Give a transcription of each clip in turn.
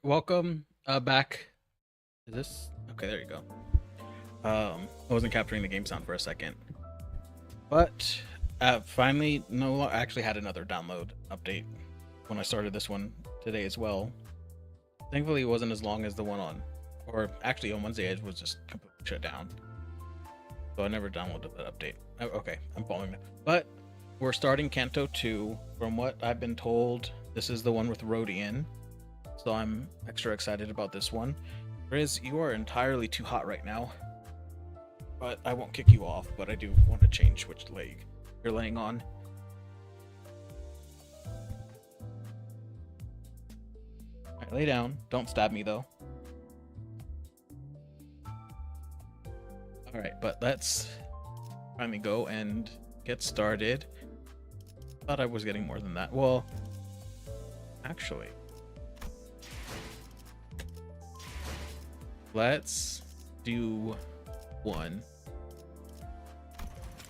Welcome back. Is this okay? There you go. I wasn't capturing the game sound for a second, but finally, no, I actually had another download update when I started this one today as well. Thankfully, it wasn't as long as the one on, or actually on Wednesday, it was just completely shut down, so I never downloaded that update. Okay, I'm following that. But we're starting Canto 2. From what I've been told, this is the one with Rodian. So I'm extra excited about this one. Riz, you are entirely too hot right now. But I won't kick you off, but I do want to change which leg you're laying on. Alright, lay down. Don't stab me though. Alright, but let's finally go and get started. Thought I was getting more than that. Well, actually, let's do one,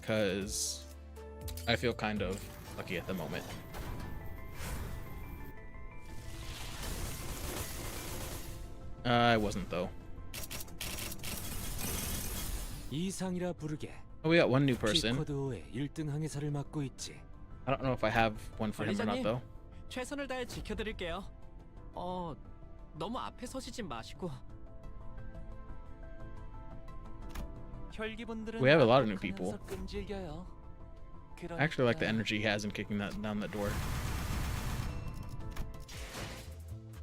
because I feel kind of lucky at the moment. I wasn't though. Oh, we got one new person. I don't know if I have one for him or not though. 최선을 다해 지켜드릴게요. 너무 앞에 서시진 마시고. We have a lot of new people. I actually like the energy he has in kicking that down that door.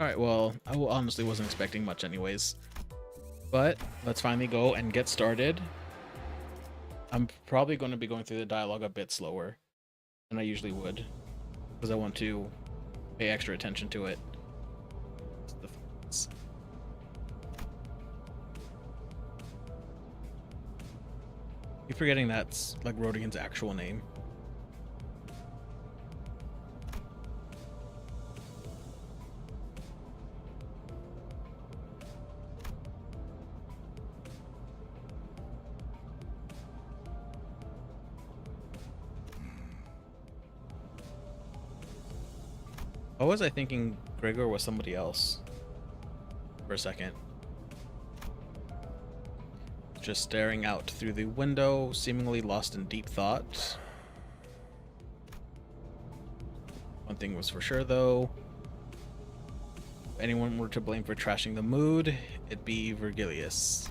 Alright, well, I honestly wasn't expecting much anyways. But let's finally go and get started. I'm probably going to be going through the dialogue a bit slower than I usually would, because I want to pay extra attention to it. Keep forgetting that's like Rodian's actual name. What was I thinking? Gregor was somebody else for a second. Just staring out through the window, seemingly lost in deep thought. One thing was for sure though. If anyone were to blame for trashing the mood, it'd be Virgilius.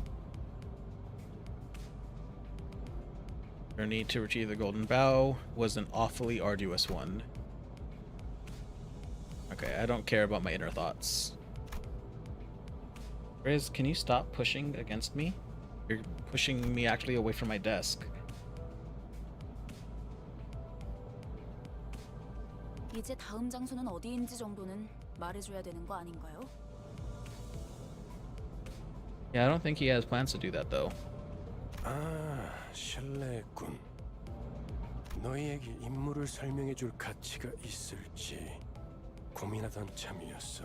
Their need to retrieve the golden bow was an awfully arduous one. Okay, I don't care about my inner thoughts. Riz, can you stop pushing against me? You're pushing me actually away from my desk. 이제 다음 장소는 어디인지 정도는 말해줘야 되는 거 아닌가요? Yeah, I don't think he has plans to do that though. 실례했군. 너희에게 임무를 설명해줄 가치가 있을지 고민하던 참이었어.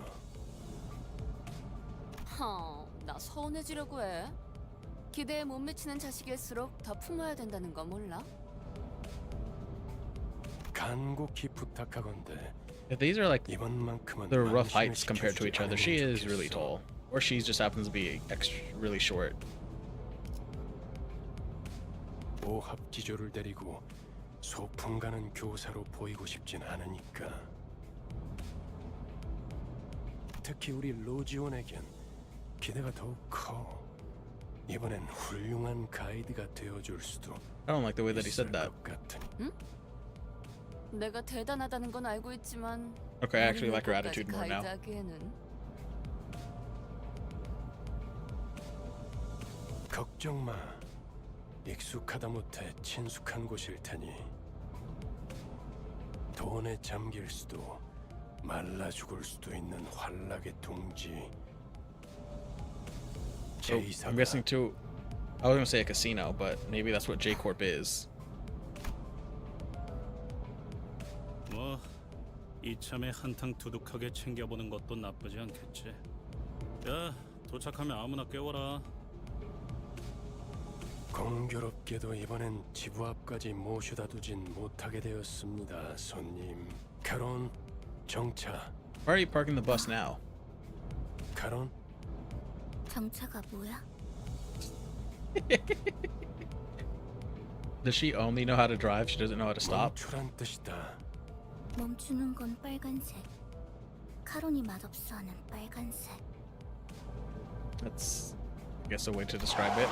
나 서운해지려고 해. 기대에 못 미치는 자식일수록 더 품어야 된다는 거 몰라? 간곡히 부탁하건대. If these are like 이번만큼은 the rough heights compared to each other, she is really tall, or she just happens to be really short. 오합지졸을 데리고 소풍 가는 교사로 보이고 싶진 않으니까. 특히 우리 로지온에겐 기대가 더욱 커. 이번엔 훌륭한 가이드가 되어줄 수도. I don't like the way that he said that. 응? 내가 대단하다는 건 알고 있지만. Okay, I actually like her attitude more now. 걱정 마. 익숙하다 못해 친숙한 곳일 테니. 돈에 잠길 수도 말라 죽을 수도 있는 환락의 둥지. So I'm guessing too. I was gonna say a casino, but maybe that's what J Corp is. 뭐 이참에 한탕 두둑하게 챙겨보는 것도 나쁘지 않겠지. 야, 도착하면 아무나 깨워라. 공교롭게도 이번엔 지부 앞까지 모셔다 두진 못하게 되었습니다, 손님. 결혼, 정차. Why are you parking the bus now? 카론? 정차가 뭐야? Does she only know how to drive? She doesn't know how to stop? 멈추란 뜻이다. 멈추는 건 빨간색. 카론이 맛없어하는 빨간색. That's, I guess, a way to describe it.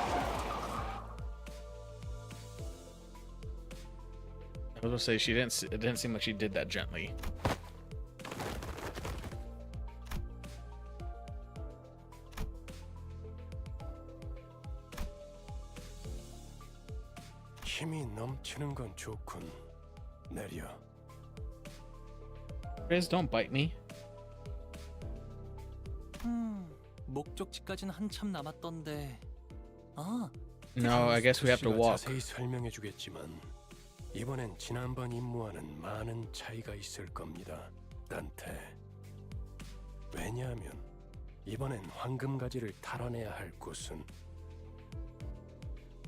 I was gonna say she didn't. It didn't seem like she did that gently. 힘이 넘치는 건 좋군. 내려. Please don't bite me. 목적지까지는 한참 남았던데. 아, No, I guess we have to 스투시가 walk. 자세히 설명해주겠지만 이번엔 지난번 임무와는 많은 차이가 있을 겁니다. 단테. 왜냐하면 이번엔 황금가지를 탈환해야 할 곳은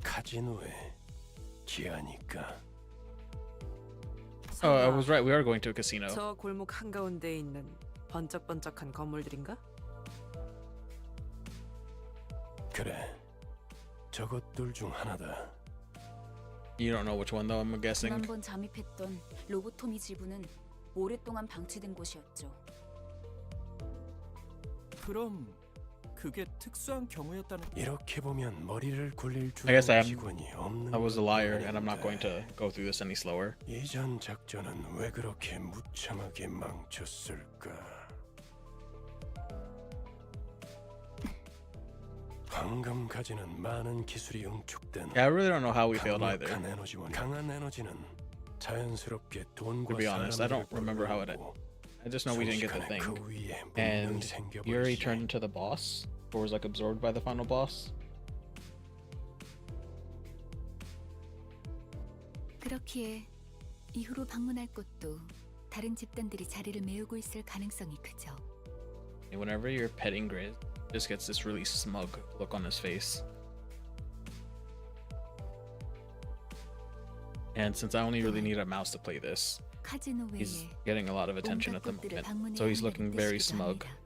카지노의 기아니까. Oh, I was right. We are going to a casino. 저 골목 한가운데에 있는 번쩍번쩍한 건물들인가? 그래. 저것들 중 하나다. You don't know which one though. I'm guessing. 지난번 잠입했던 로보토미 지부는 오랫동안 방치된 곳이었죠. 그럼 그게 특수한 경우였다는. 이렇게 보면 머리를 굴릴 I guess I 주요 am. 직원이 없는 I was a 건 liar, and I'm not going 아닌데. to go through this any slower. 이전 작전은 왜 그렇게 무참하게 망쳤을까? 황금 가지는 많은 기술이 응축된 Yeah, I really don't know how we failed either. 강력한 에너지원. 강한 에너지는 자연스럽게 돈과 To be honest, I don't 사람들을 remember how it. 불러오고 I just know we didn't get the 순식간에 thing. 그 위에 And 문명이 생겨버리지. Yuri turned into the boss, or was like absorbed by the final boss. 그렇기에 이후로 방문할 곳도 다른 집단들이 자리를 메우고 있을 가능성이 크죠. And whenever you're petting Grizz, just gets this really smug look on his face. And since I only really need a mouse to play this, 카지노 he's 외에 getting a lot of attention at the 온갖 곳들을 moment. 방문해야 So he's 한다는 looking very 뜻이기도 smug. 합니다.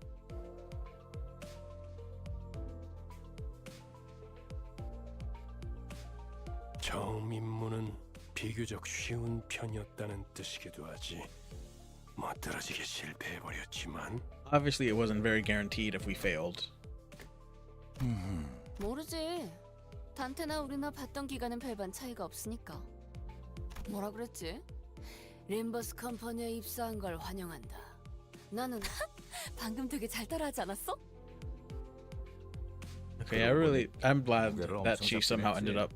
처음 임무는 비교적 쉬운 편이었다는 뜻이기도 하지. 멋들어지게 실패해버렸지만 Obviously, it wasn't very guaranteed if we failed. 모르지. 단테나 우리나 봤던 기간은 별반 차이가 없으니까. 뭐라 그랬지? 림버스 컴퍼니에 입사한 걸 환영한다. 나는 방금 되게 잘 따라하지 않았어? Okay, I'm glad that she somehow ended up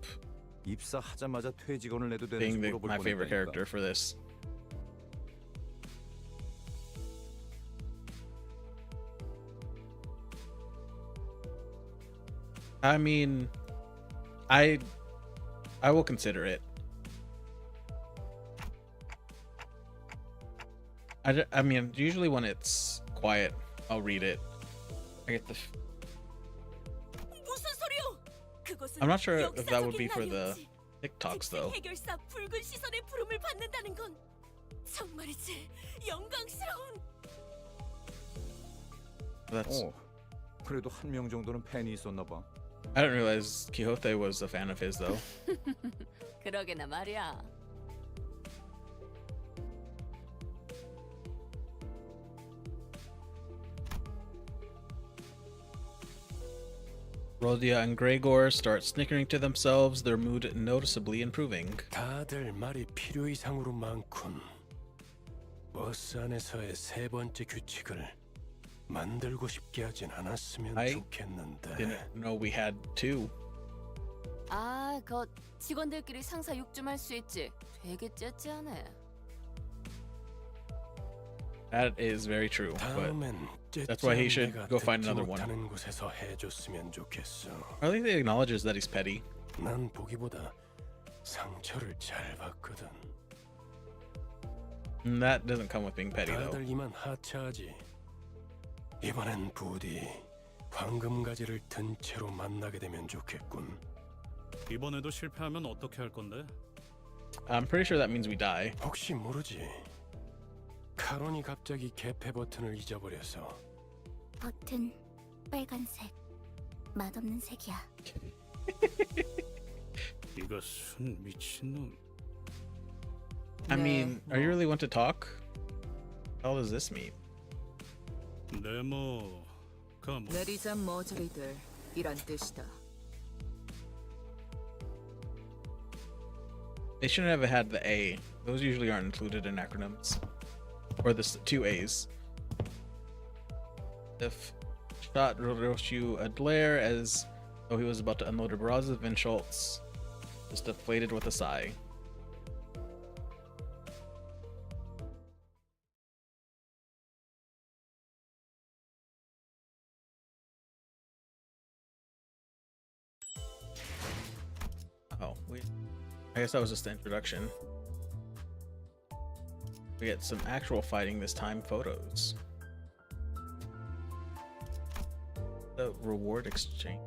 입사하자마자 퇴직원을 내도 being 되는지 물어볼 my favorite 뻔했다니까. character for this. I mean, I will consider it. I mean, usually when it's quiet, I'll read it. I get the. 무슨 소리요? 그것은 I'm not sure if that would be for the 역사적인 날이었지. TikToks though. 해결사 붉은 시선의 부름을 받는다는 건 정말이지 영광스러운. That's. 그래도 한 명 정도는 팬이 있었나 봐. I didn't realize Quixote was a fan of his though. 그러게나 말이야. Rodia and Gregor start snickering to themselves, their mood noticeably improving. 다들 말이 필요 이상으로 많군. 버스 안에서의 세 번째 규칙을 만들고 싶게 하진 않았으면 I 좋겠는데. Didn't know we had two. 아, 그 직원들끼리 상사 욕 좀 할 수 있지. 되게 째째하네. That is very true. But 다음엔 that's why he should 내가 go find 듣지 another one. 못하는 곳에서 해줬으면 좋겠어. I think he acknowledges that he's petty. 난 보기보다 상처를 잘 받거든. And that doesn't come with being petty though. 다들 이만 하차하지. 이번엔 부디 황금가지를 든 채로 만나게 되면 좋겠군. 이번에도 실패하면 어떻게 할 건데? I'm pretty sure that means we die. 혹시 모르지. 카론이 갑자기 개폐 버튼을 잊어버려서 버튼 빨간색. 맛없는 색이야. 이것은 미친놈. I 네, mean, are you 뭐. really want to talk? What the hell does this mean? 네모가 뭐? 내리자 머저리들 이란 뜻이다. They shouldn't have had the A. Those usually aren't included in acronyms. Or the two A's. If shot Roshu a glare as though he was about to unload a barrage of Schultz, just deflated with a sigh. Oh, wait. I guess that was just the introduction. We get some actual fighting this time, photos. The reward exchange.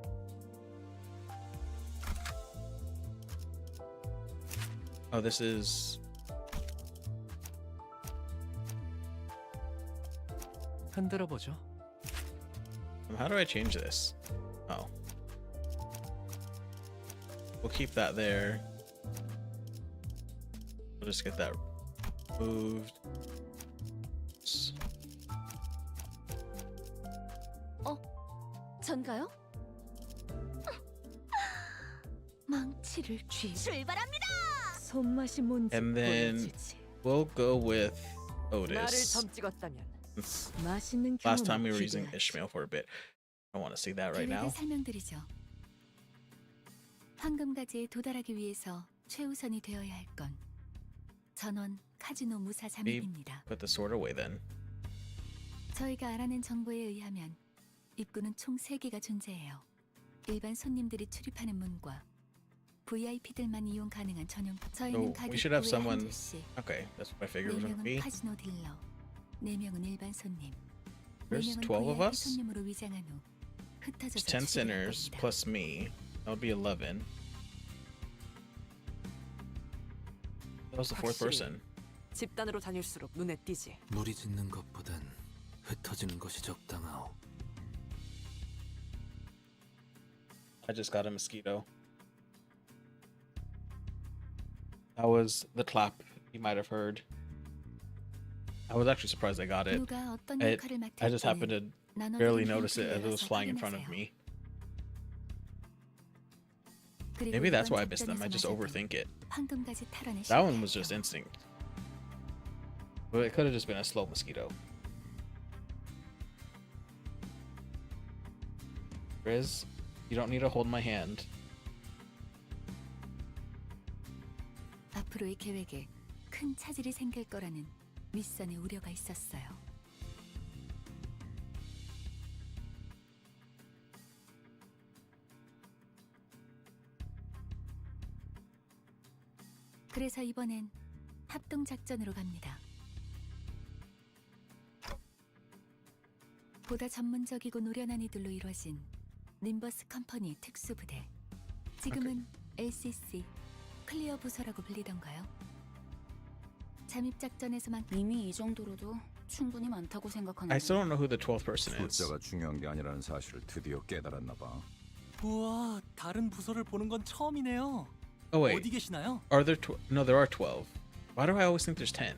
Oh, this is... 흔들어 보죠. How do I change this? Oh. We'll keep that there. We'll just get that moved. 전가요? 망치를 쥐. 출발합니다. 손맛이 뭔지 And then 보여주지. we'll go with 나를 Otis. 점 찍었다면 Since 맛있는 last time we were 경험을 using 기대하지. Ishmael for a bit. I don't want to see that right now. 계획을 설명드리죠. 황금가지에 도달하기 위해서 최우선이 되어야 할 건 전원 카지노 무사 잠입입니다. Put the sword away then. 저희가 알아낸 정보에 의하면 입구는 총 3개가 존재해요. 일반 손님들이 출입하는 문과 VIP들만 이용 가능한 전용. 저희는 So we should have 가격부에 someone. 한 줄씩. Okay, that's what I figured it was gonna 4명은 be. 카지노 딜러, 4명은 일반 손님, There's 4명은 12 of VIP us? 손님으로 위장한 후 흩어져서 There's 10 출입할 sinners 겁니다. plus me. That would be 11. That was the fourth 확실히. person. 집단으로 다닐수록 눈에 띄지. 무리 짓는 것보단 흩어지는 것이 적당하오. I just got a mosquito. That was the clap you might have heard. I was actually surprised I got it. 누가 어떤 I 역할을 I just happened to 나눠드린 barely notice it 힌트를 as it was 열어서 flying in front of 확인하세요. me. 그리고 Maybe that's 이번 why I missed them. I just 작전에서 overthink it. 황금가지 탈환에 That one was 실패하죠. just instinct. But it could have just been a slow mosquito. Riz, you don't need to hold my hand. 앞으로의 계획에 큰 차질이 생길 거라는 윗선의 우려가 있었어요. 그래서 이번엔 합동 작전으로 갑니다. 보다 전문적이고 노련한 이들로 이루어진 림버스 컴퍼니 특수부대. 지금은 LCC 클리어 부서라고 불리던가요? 잠입 작전에서만 이미 이 정도로도 충분히 많다고 생각하는. I still don't know who the 12th person is. 숫자가 중요한 게 아니라는 사실을 드디어 깨달았나 봐. 우와, 다른 부서를 보는 건 처음이네요. Oh wait, 어디 계시나요? are there? No, there are 12. Why do I always think there's 10?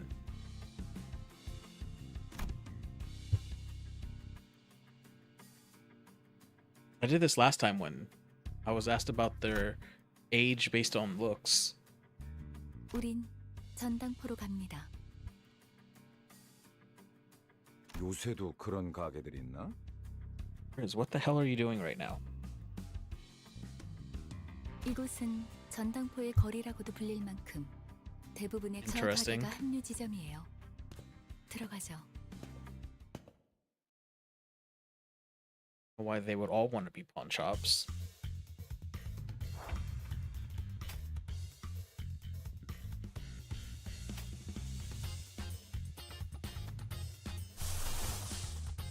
I did this last time when I was asked about their age based on looks. 우린 전당포로 갑니다. 요새도 그런 가게들이 있나? Riz, what the hell are you doing right now? 이곳은 전당포의 거리라고도 불릴 만큼 대부분의 저 Interesting. 가게가 합류 지점이에요. 들어가죠. Why they would all want to be pawn shops.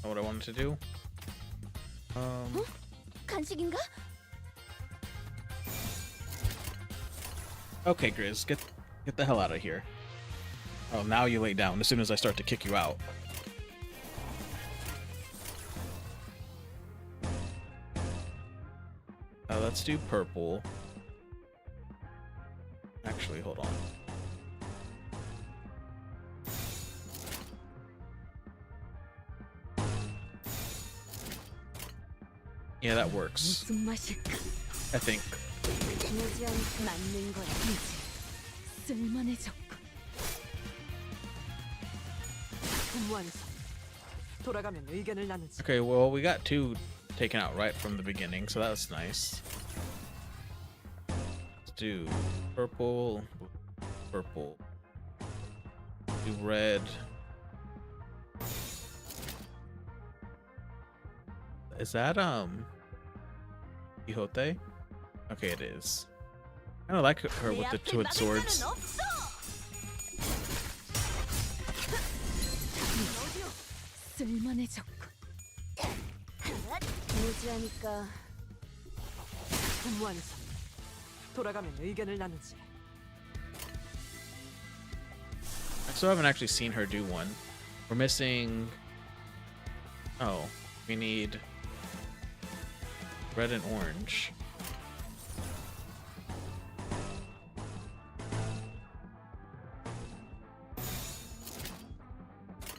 Know what I wanted to do? 간식인가? Okay, Grizz, get the hell out of here. Oh, now you lay down as soon as I start to kick you out. let's do purple. Actually, hold on. Yeah, that works. 무슨 맛일까? I think. 무지한 맞는 거야. 쓸만해졌고. 완성. 돌아가면 의견을 나누지. Okay, well, we got two taken out right from the beginning, so that was nice. Let's do purple, purple, do red. Is that Quixote? Okay, it is. I don't like her with the two swords. 쓸만해졌고. 무지하니까 완성. 돌아가면 의견을 나누지. I still haven't actually seen her do one. We're missing. Oh, we need red and orange.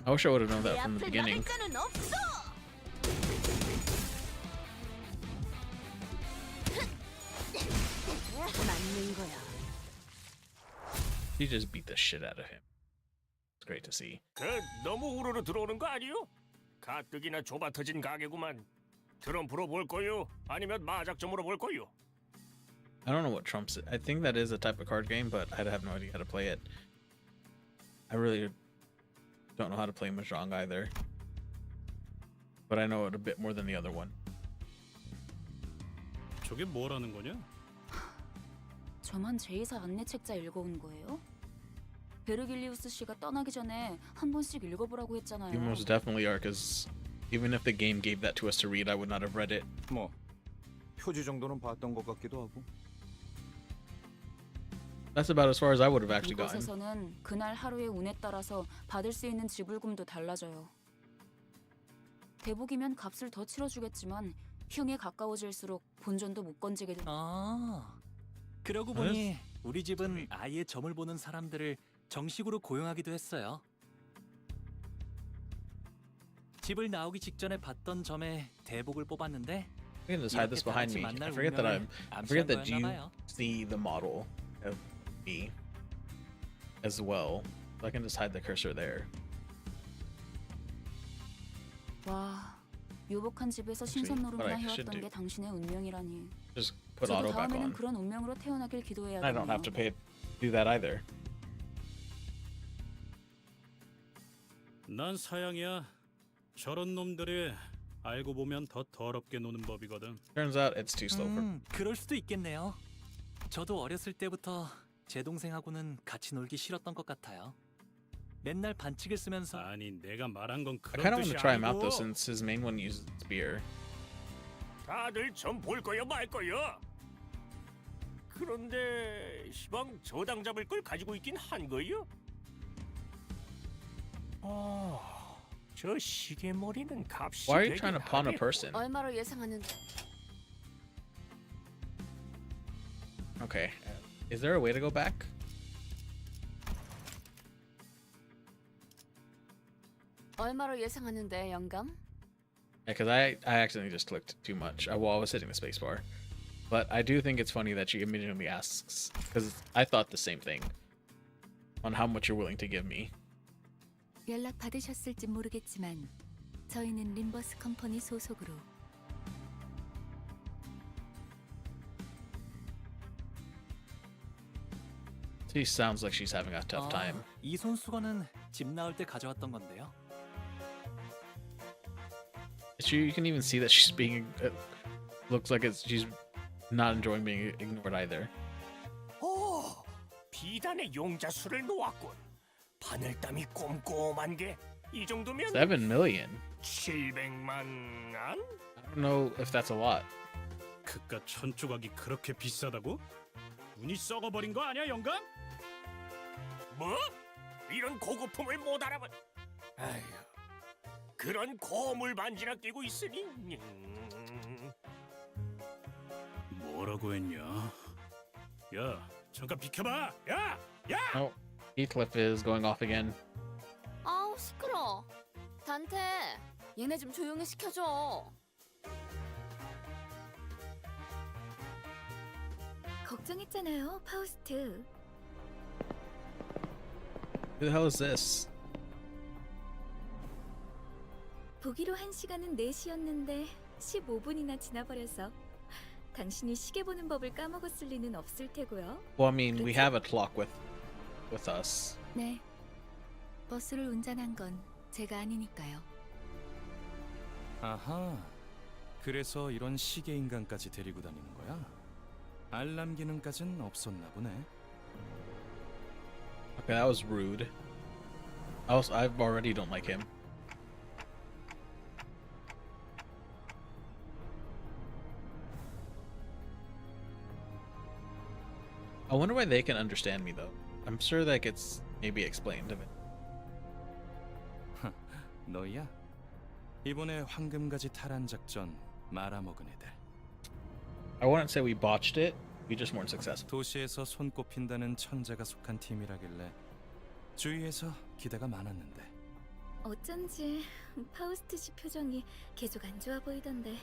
I wish I would have known that from the beginning. 맞는 거야. She just beat the shit out of him. It's great to see. 그 너무 우르르 들어오는 거 아니요? 가뜩이나 좁아 터진 가게구만. 드럼 불어볼 거요? 아니면 마작점으로 볼 거요? I don't know what trumps it. I think that is a type of card game, but I have no idea how to play it. I really don't know how to play Mahjong either. But I know it a bit more than the other one. 저게 뭐라는 거냐? 저만 제2사 안내책자 읽어온 거예요? 베르길리우스 씨가 떠나기 전에 한 번씩 읽어보라고 했잖아요. You most definitely are, because even if the game gave that to us to read, I would not have read it. 뭐 표지 정도는 봤던 것 같기도 하고. That's about as far as I would have actually gotten. 이곳에서는 그날 하루의 운에 따라서 받을 수 있는 지불금도 달라져요. 대복이면 값을 더 치러주겠지만 흉에 가까워질수록 본전도 못 건지게 돼. 아, 그러고 보니 우리 집은 아예 점을 보는 사람들을 정식으로 고용하기도 했어요. 집을 나오기 직전에 봤던 점에 대복을 뽑았는데 I can just hide this behind me. I forget that I forget that you see the model of me as well. So I can just hide the cursor there. 와, 유복한 집에서 신선 노름이나 해왔던 게 당신의 운명이라니. Just put 저도 auto back 다음에는 on. 그런 운명으로 태어나길 기도해야 I don't have to do that either. 난 사양이야. 저런 놈들이 알고 보면 더 더럽게 노는 법이거든. Turns out it's too slow for. 그럴 수도 있겠네요. 저도 어렸을 때부터 제 동생하고는 같이 놀기 싫었던 것 같아요. 맨날 반칙을 쓰면서 아니 내가 말한 건 I kind 그런 of want 뜻이 to try him out though, 아니고. since his main one uses spear. 다들 점 볼 거요 말 거요? 그런데 시방 저당 잡을 걸 가지고 있긴 한 거요? 저 시계 머리는 값이 Why are you 되긴 trying to pawn a 하겠고. person? 얼마로 예상하는데? Okay. Is there a way to go back? 얼마로 예상하는데 영감? Yeah, because I accidentally just clicked too much while I was hitting the spacebar. But I do think it's funny that she immediately asks, because I thought the same thing on how much you're willing to give me. 연락 받으셨을지 모르겠지만 저희는 림버스 컴퍼니 소속으로 She sounds like she's having a tough time. 이 손수건은 집 나올 때 가져왔던 건데요. You can even see that she's being. It looks like she's not enjoying being ignored either. 오, 비단의 용자수를 놓았군. 바늘땀이 꼼꼼한 게 이 정도면 7 million. 700만 안? I don't know if that's a lot. 그깟 천조각이 그렇게 비싸다고? 눈이 썩어버린 거 아니야 영감? 뭐? 이런 고급품을 못 알아본. 아휴, 그런 고물 반지나 끼고 있으니. 뭐? 뭐라고 했냐? 야, 잠깐 비켜봐! 야! 야! Oh, Heathcliff is going off again. 아우 시끄러. 단테, 얘네 좀 조용히 시켜줘. 걱정했잖아요, 파우스트. Who the hell is this? 보기로 한 시간은 4시였는데 15분이나 지나버려서 당신이 시계 보는 법을 까먹었을 리는 없을 테고요. Well, I mean, we have a clock with us. 네. 버스를 운전한 건 제가 아니니까요. 아하. 그래서 이런 시계 인간까지 데리고 다니는 거야? 알람 기능까진 없었나 보네. Okay, that was rude. I've already don't like him. I wonder why they can understand me though. I'm sure that gets maybe explained of it. 너야? 이번에 황금가지 탈환 작전 말아먹은 애들. I wouldn't say we botched it. We just weren't successful. 도시에서 손꼽힌다는 천재가 속한 팀이라길래 주위에서 기대가 많았는데. 어쩐지 파우스트 씨 표정이 계속 안 좋아 보이던데.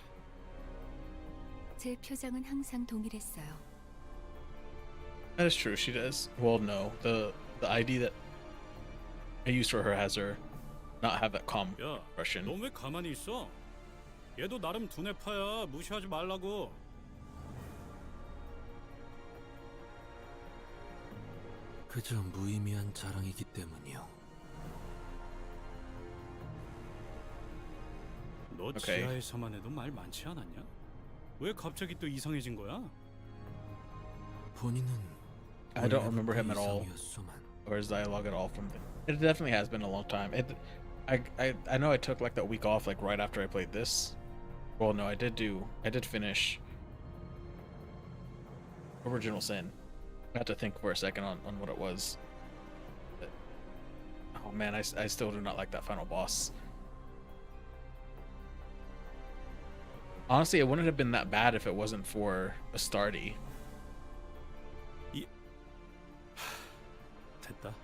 제 표정은 항상 동일했어요. That is true. She does. Well, no. The ID that I used for her has her not have that calm 야, expression. 넌 왜 가만히 있어? 얘도 나름 두뇌파야. 무시하지 말라고. 그저 무의미한 자랑이기 때문이요. 너 오케이. 지하에서만 해도 말 많지 않았냐? 왜 갑자기 또 이상해진 거야? 본인은 I don't remember him at all, 이상이었소만. or his dialogue at all from the. It definitely has been a long time. I know I took like that week off like right after I played this. Well, no, I did finish Original Sin. I had to think for a second on what it was. But, oh man, I still do not like that final boss. Honestly, it wouldn't have been that bad if it wasn't for Astardi. 됐다.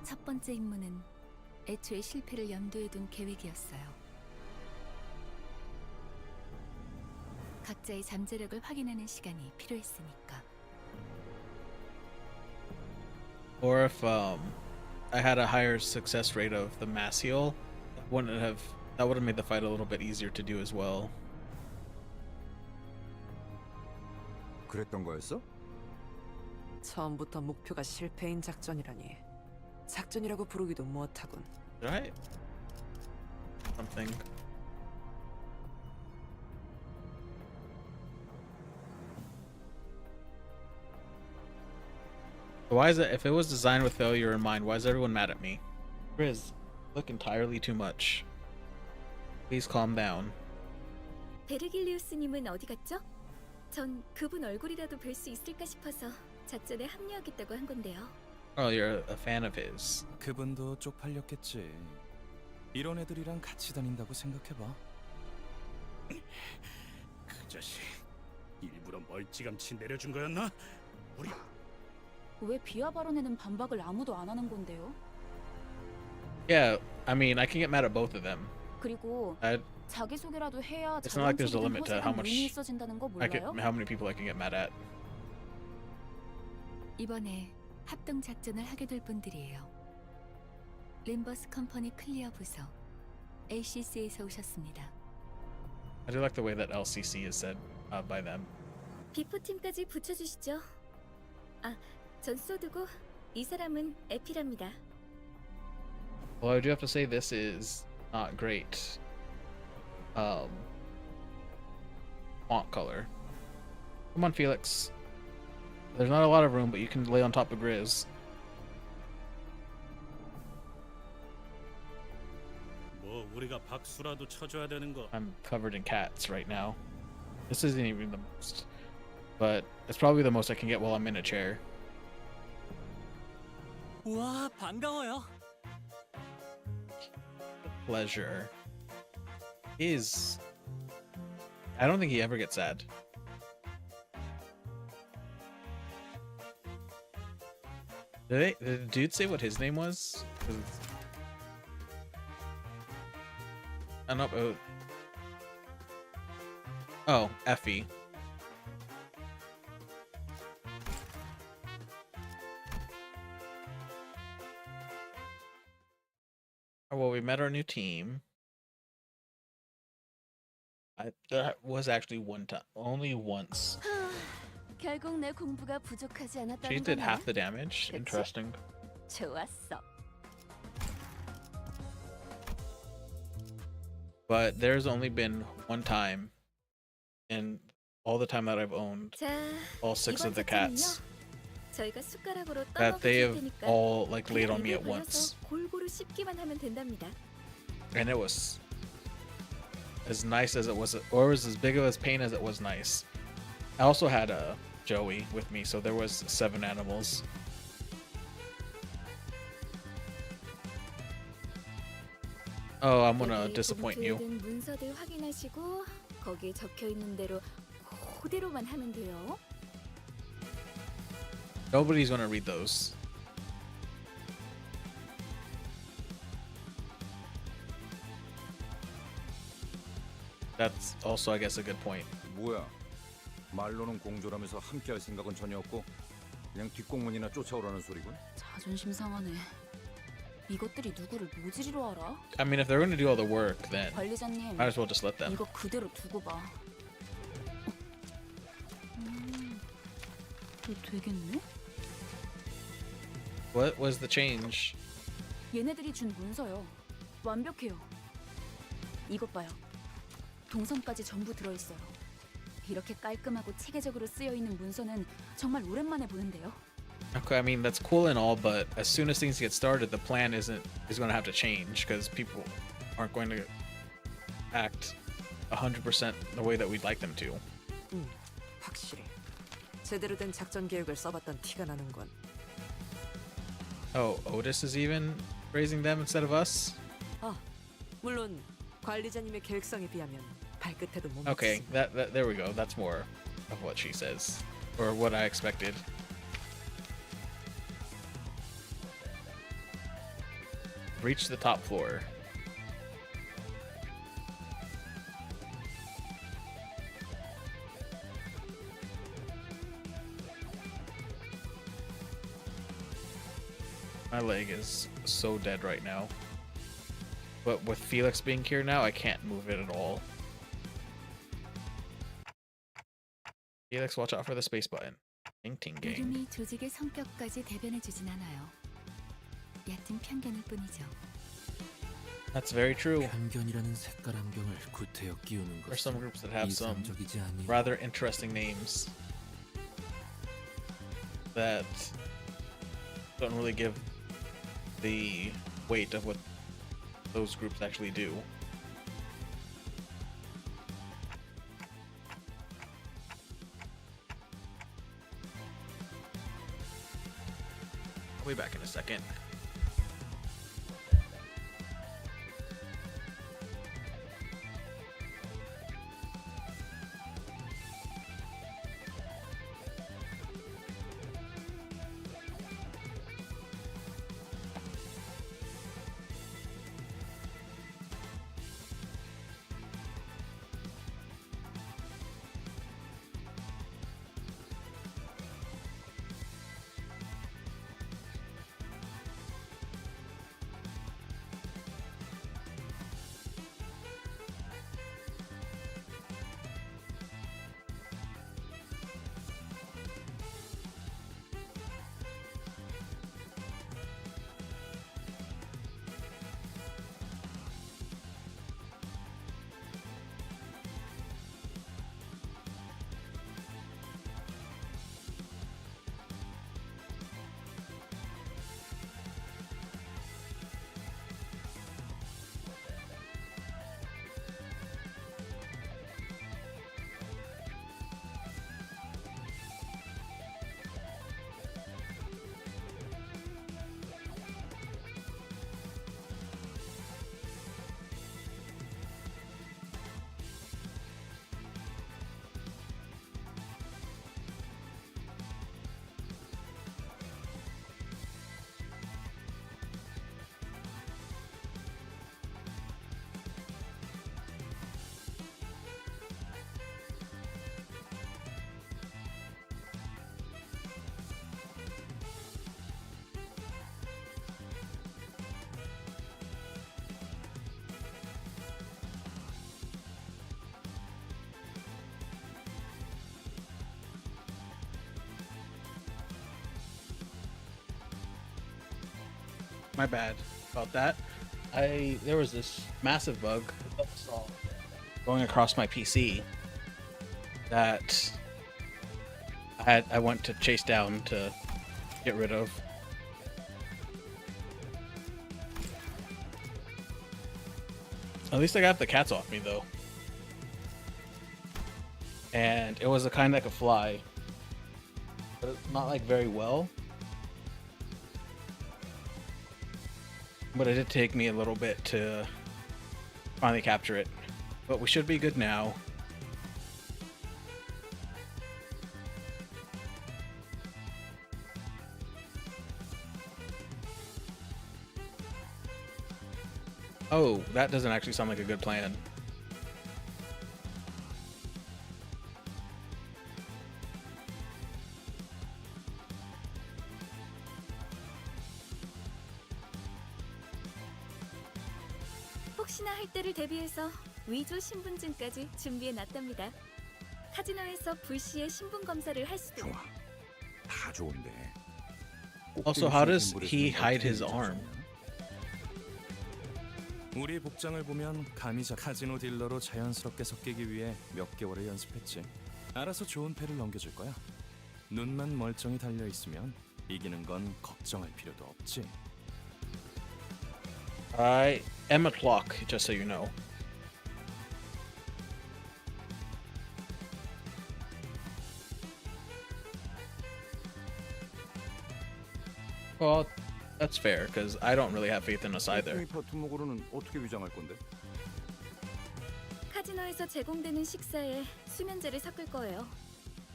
첫 번째 임무는 애초에 실패를 염두에 둔 계획이었어요. 각자의 잠재력을 확인하는 시간이 필요했으니까. Or if I had a higher success rate of the mass heal, that would have made the fight a little bit easier to do as well. 그랬던 거였어? 처음부터 목표가 실패인 작전이라니. 작전이라고 부르기도 못하군. Right? Something. Why is it? If it was designed with failure in mind, why is everyone mad at me? Grizz, look entirely too much. Please calm down. 베르길리우스님은 어디 갔죠? 전 그분 얼굴이라도 뵐 수 있을까 싶어서 작전에 합류하겠다고 한 건데요. Oh, you're a fan of his. 그분도 쪽팔렸겠지. 이런 애들이랑 같이 다닌다고 생각해봐. 그 자식 일부러 멀찌감치 내려준 거였나? 우리 왜 비하 발언에는 반박을 아무도 안 하는 건데요? Yeah, I mean, I can get mad at both of them. 그리고 I 자기 소개라도 해야 It's not like there's a 자랑스러운 limit to how 호소가 much 의미 있어진다는 거 I could, 몰라요? how many people I can get mad at. 이번에 합동 작전을 하게 될 분들이에요. 림버스 컴퍼니 클리어 부서 ACC에서 오셨습니다. I do like the way that LCC is said by them. 비포 팀까지 붙여주시죠. 아, 전 소드고 이 사람은 에피랍니다. Well, I do have to say this is not great. Font color. Come on, Felix. There's not a lot of room, but you can lay on top of Grizz. 뭐 우리가 박수라도 쳐줘야 되는 거. I'm covered in cats right now. This isn't even the most, but it's probably the most I can get while I'm in a chair. 우와, 반가워요. Pleasure is I don't think he ever gets sad. Did the dude say what his name was? 'Cause I don't know. Oh, Effie. Oh, well, we met our new team. That was actually one time, only once. 결국 내 공부가 부족하지 She 않았다는 did 거네. half the damage. 그치? Interesting. 좋았어. But there's only been one time in all the time that I've owned 자, all 6 이번 of the 차트는요. cats 저희가 숟가락으로 that they 떠먹여 줄 have 테니까 all like laid 그냥 on me 입에 at once. 발라서 골고루 씹기만 하면 된답니다. And it was as nice as it was, or it was as big of a pain as it was nice. I also had a Joey with me, so there was 7 animals. Oh, I'm gonna 여기 disappoint 봉투에 you. 든 문서들 확인하시고 거기에 적혀 있는 대로 그대로만 하면 돼요. Nobody's gonna read those. That's also, I guess, a good point. 뭐야? 말로는 공조라면서 함께할 생각은 전혀 없고 그냥 뒷공문이나 쫓아오라는 소리군. 자존심 상하네. 이것들이 누구를 모지리로 알아? I mean, if they're gonna do all the work, then 관리자님, might as well just let them. 이거 그대로 두고 봐. 이거 되겠네? What was the change? 얘네들이 준 문서요. 완벽해요. 이것 봐요. 동선까지 전부 들어있어요. 이렇게 깔끔하고 체계적으로 쓰여 있는 문서는 정말 오랜만에 보는데요. Okay, I mean that's cool and all, but as soon as things get started, the plan is going to have to change because people aren't going to act 100% the way that we'd like them to. 확실히 제대로 된 작전 계획을 써봤던 티가 나는군. Oh, Otis is even raising them instead of us? 물론 관리자님의 계획성에 비하면 발끝에도 못 Okay, 미치지만. that there we go. That's more of what she says, or what I expected. Reach the top floor. My leg is so dead right now. But with Felix being here now, I can't move it at all. Felix, watch out for the space button. Ting ting gang. 이름이 조직의 성격까지 대변해주진 않아요. 얕은 편견일 뿐이죠. That's very true. 편견이라는 색깔 안경을 구태여 끼우는 There's some 것은 groups that have some 이상적이지 아니. rather interesting names that don't really give the weight of what those groups actually do. I'll be back in a second. My bad about that. There was this massive bug going across my PC that I went to chase down to get rid of. At least I got the cats off me though. And it was a kind of like a fly, but it's not like very well. But it did take me a little bit to finally capture it. But we should be good now. Oh, that doesn't actually sound like a good plan. 혹시나 할 때를 대비해서 위조 신분증까지 준비해 놨답니다. 카지노에서 불시에 신분 검사를 할 수도. 좋아. 다 좋은데. Also, how does he hide his arm? 우리 복장을 보면 감히 카지노 딜러로 자연스럽게 섞이기 위해 몇 개월을 연습했지. 알아서 좋은 패를 넘겨줄 거야. 눈만 멀쩡히 달려 있으면 이기는 건 걱정할 필요도 없지. I am a clock, just so you know. Well, that's fair, because I don't really have faith in us either. 파트목으로는 어떻게 위장할 건데? 카지노에서 제공되는 식사에 수면제를 섞을 거예요.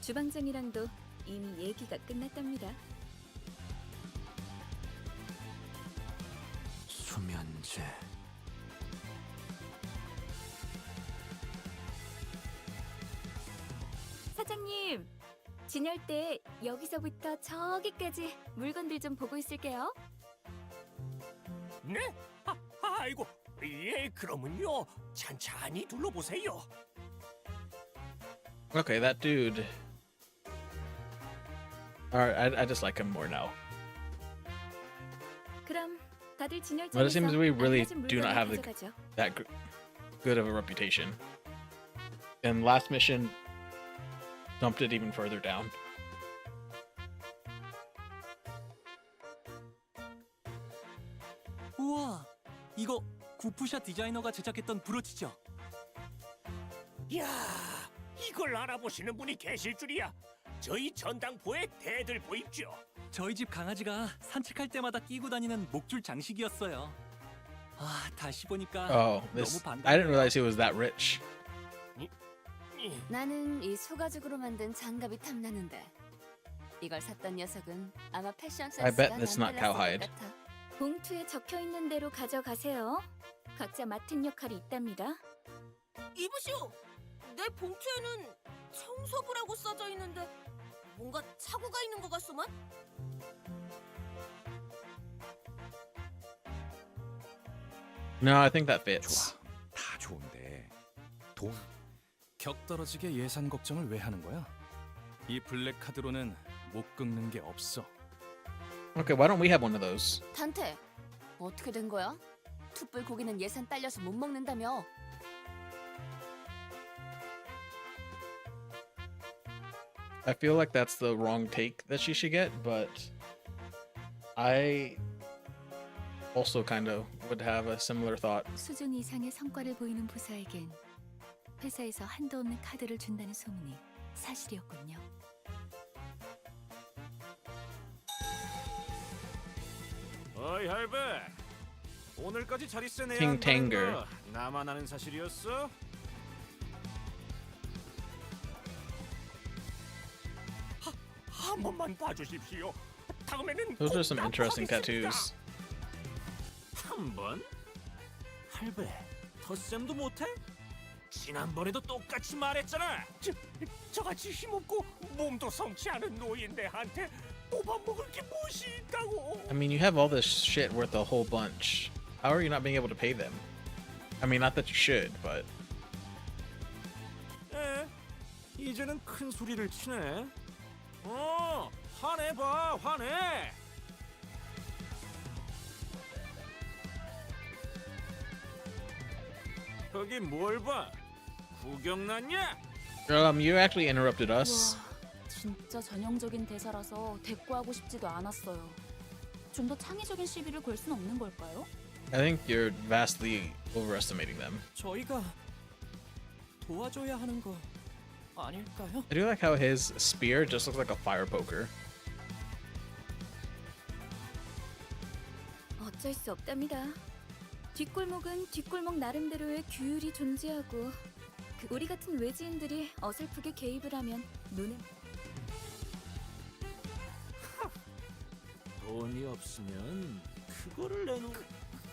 주방장이랑도 이미 얘기가 끝났답니다. 수면제. 사장님, 진열 때 여기서부터 저기까지 물건들 좀 보고 있을게요. 네? 아이고, 예, 그러면요. 천천히 둘러보세요. Okay, that dude. Alright, I just like him more now. 그럼 다들 진열장에서 But it seems we really 알맞은 do not 물건을 have 가져가죠. that good of a reputation. And last mission dumped it even further down. 우와, 이거 구프샷 디자이너가 제작했던 브로치죠? 야, 이걸 알아보시는 분이 계실 줄이야. 저희 전당포의 대들 보입죠? 저희 집 강아지가 산책할 때마다 끼고 다니는 목줄 장식이었어요. 아, 다시 보니까 Oh, 너무 this. 반갑네요. I didn't realize he was that rich. 나는 이 소가죽으로 만든 장갑이 탐나는데 이걸 샀던 녀석은 아마 패션 I bet 센스가 it's not 남달랐을 cowhide. 것 같아. 봉투에 적혀 있는 대로 가져가세요. 각자 맡은 역할이 있답니다. 이보시오! 내 봉투에는 청소부라고 써져 있는데 뭔가 착오가 있는 것 같소만? No, I think that fits. 좋아. 다 좋은데. 돈. 격 떨어지게 예산 걱정을 왜 하는 거야? 이 블랙 카드로는 못 긁는 게 없어. Okay, why don't we have one of those? 단테, 어떻게 된 거야? 툭불 고기는 예산 딸려서 못 먹는다며. I feel like that's the wrong take that she should get, but I also kind of would have a similar thought. 수준 이상의 성과를 보이는 부사에겐 회사에서 한도 없는 카드를 준다는 소문이 사실이었군요. 어이 할배, 오늘까지 자릿세 내야 King 한다는 Tanger. 거 나만 아는 사실이었어? 한 번만 봐주십시오. 다음에는 Those 꼭 are some interesting 납부하겠습니다. tattoos. 한 번? 할배, 덧셈도 못해? 지난번에도 똑같이 말했잖아. 저같이 힘없고 몸도 성치 않은 노인네한테 뽑아먹을 게 무엇이 있다고. I mean, you have all this shit worth a whole bunch. How are you not being able to pay them? I mean, not that you should, but 에? 이제는 큰 소리를 치네. 화내봐, 화내. 저기 뭘 봐? 구경 났냐? You actually interrupted us. 와, 진짜 전형적인 대사라서 대꾸하고 싶지도 않았어요. 좀 더 창의적인 시비를 걸 순 없는 걸까요? I think you're vastly overestimating them. 저희가 도와줘야 하는 거 아닐까요? I do like how his spear just looks like a fire poker. 어쩔 수 없답니다. 뒷골목은 뒷골목 나름대로의 규율이 존재하고 우리 같은 외지인들이 어설프게 개입을 하면 눈에 돈이 없으면 그거를 내놓.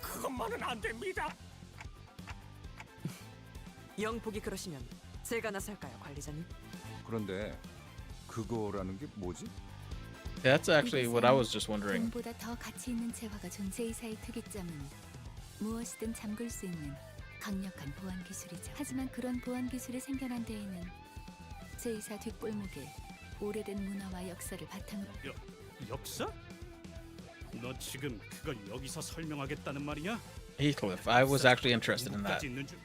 그것만은 안 됩니다. 영복이 그러시면 제가 나설까요, 관리자님? 그런데 그거라는 게 뭐지? Yeah, that's actually what I was just wondering. 돈보다 더 가치 있는 재화가 존재이사의 특이점은 무엇이든 잠글 수 있는 강력한 보안 기술이죠. 하지만 그런 보안 기술이 생겨난 데에는 제2사 뒷골목에 오래된 문화와 역사를 바탕으로 역사? 너 지금 그걸 여기서 설명하겠다는 말이냐? Heathcliff, I was actually interested in that. 누구까지 있는 줄-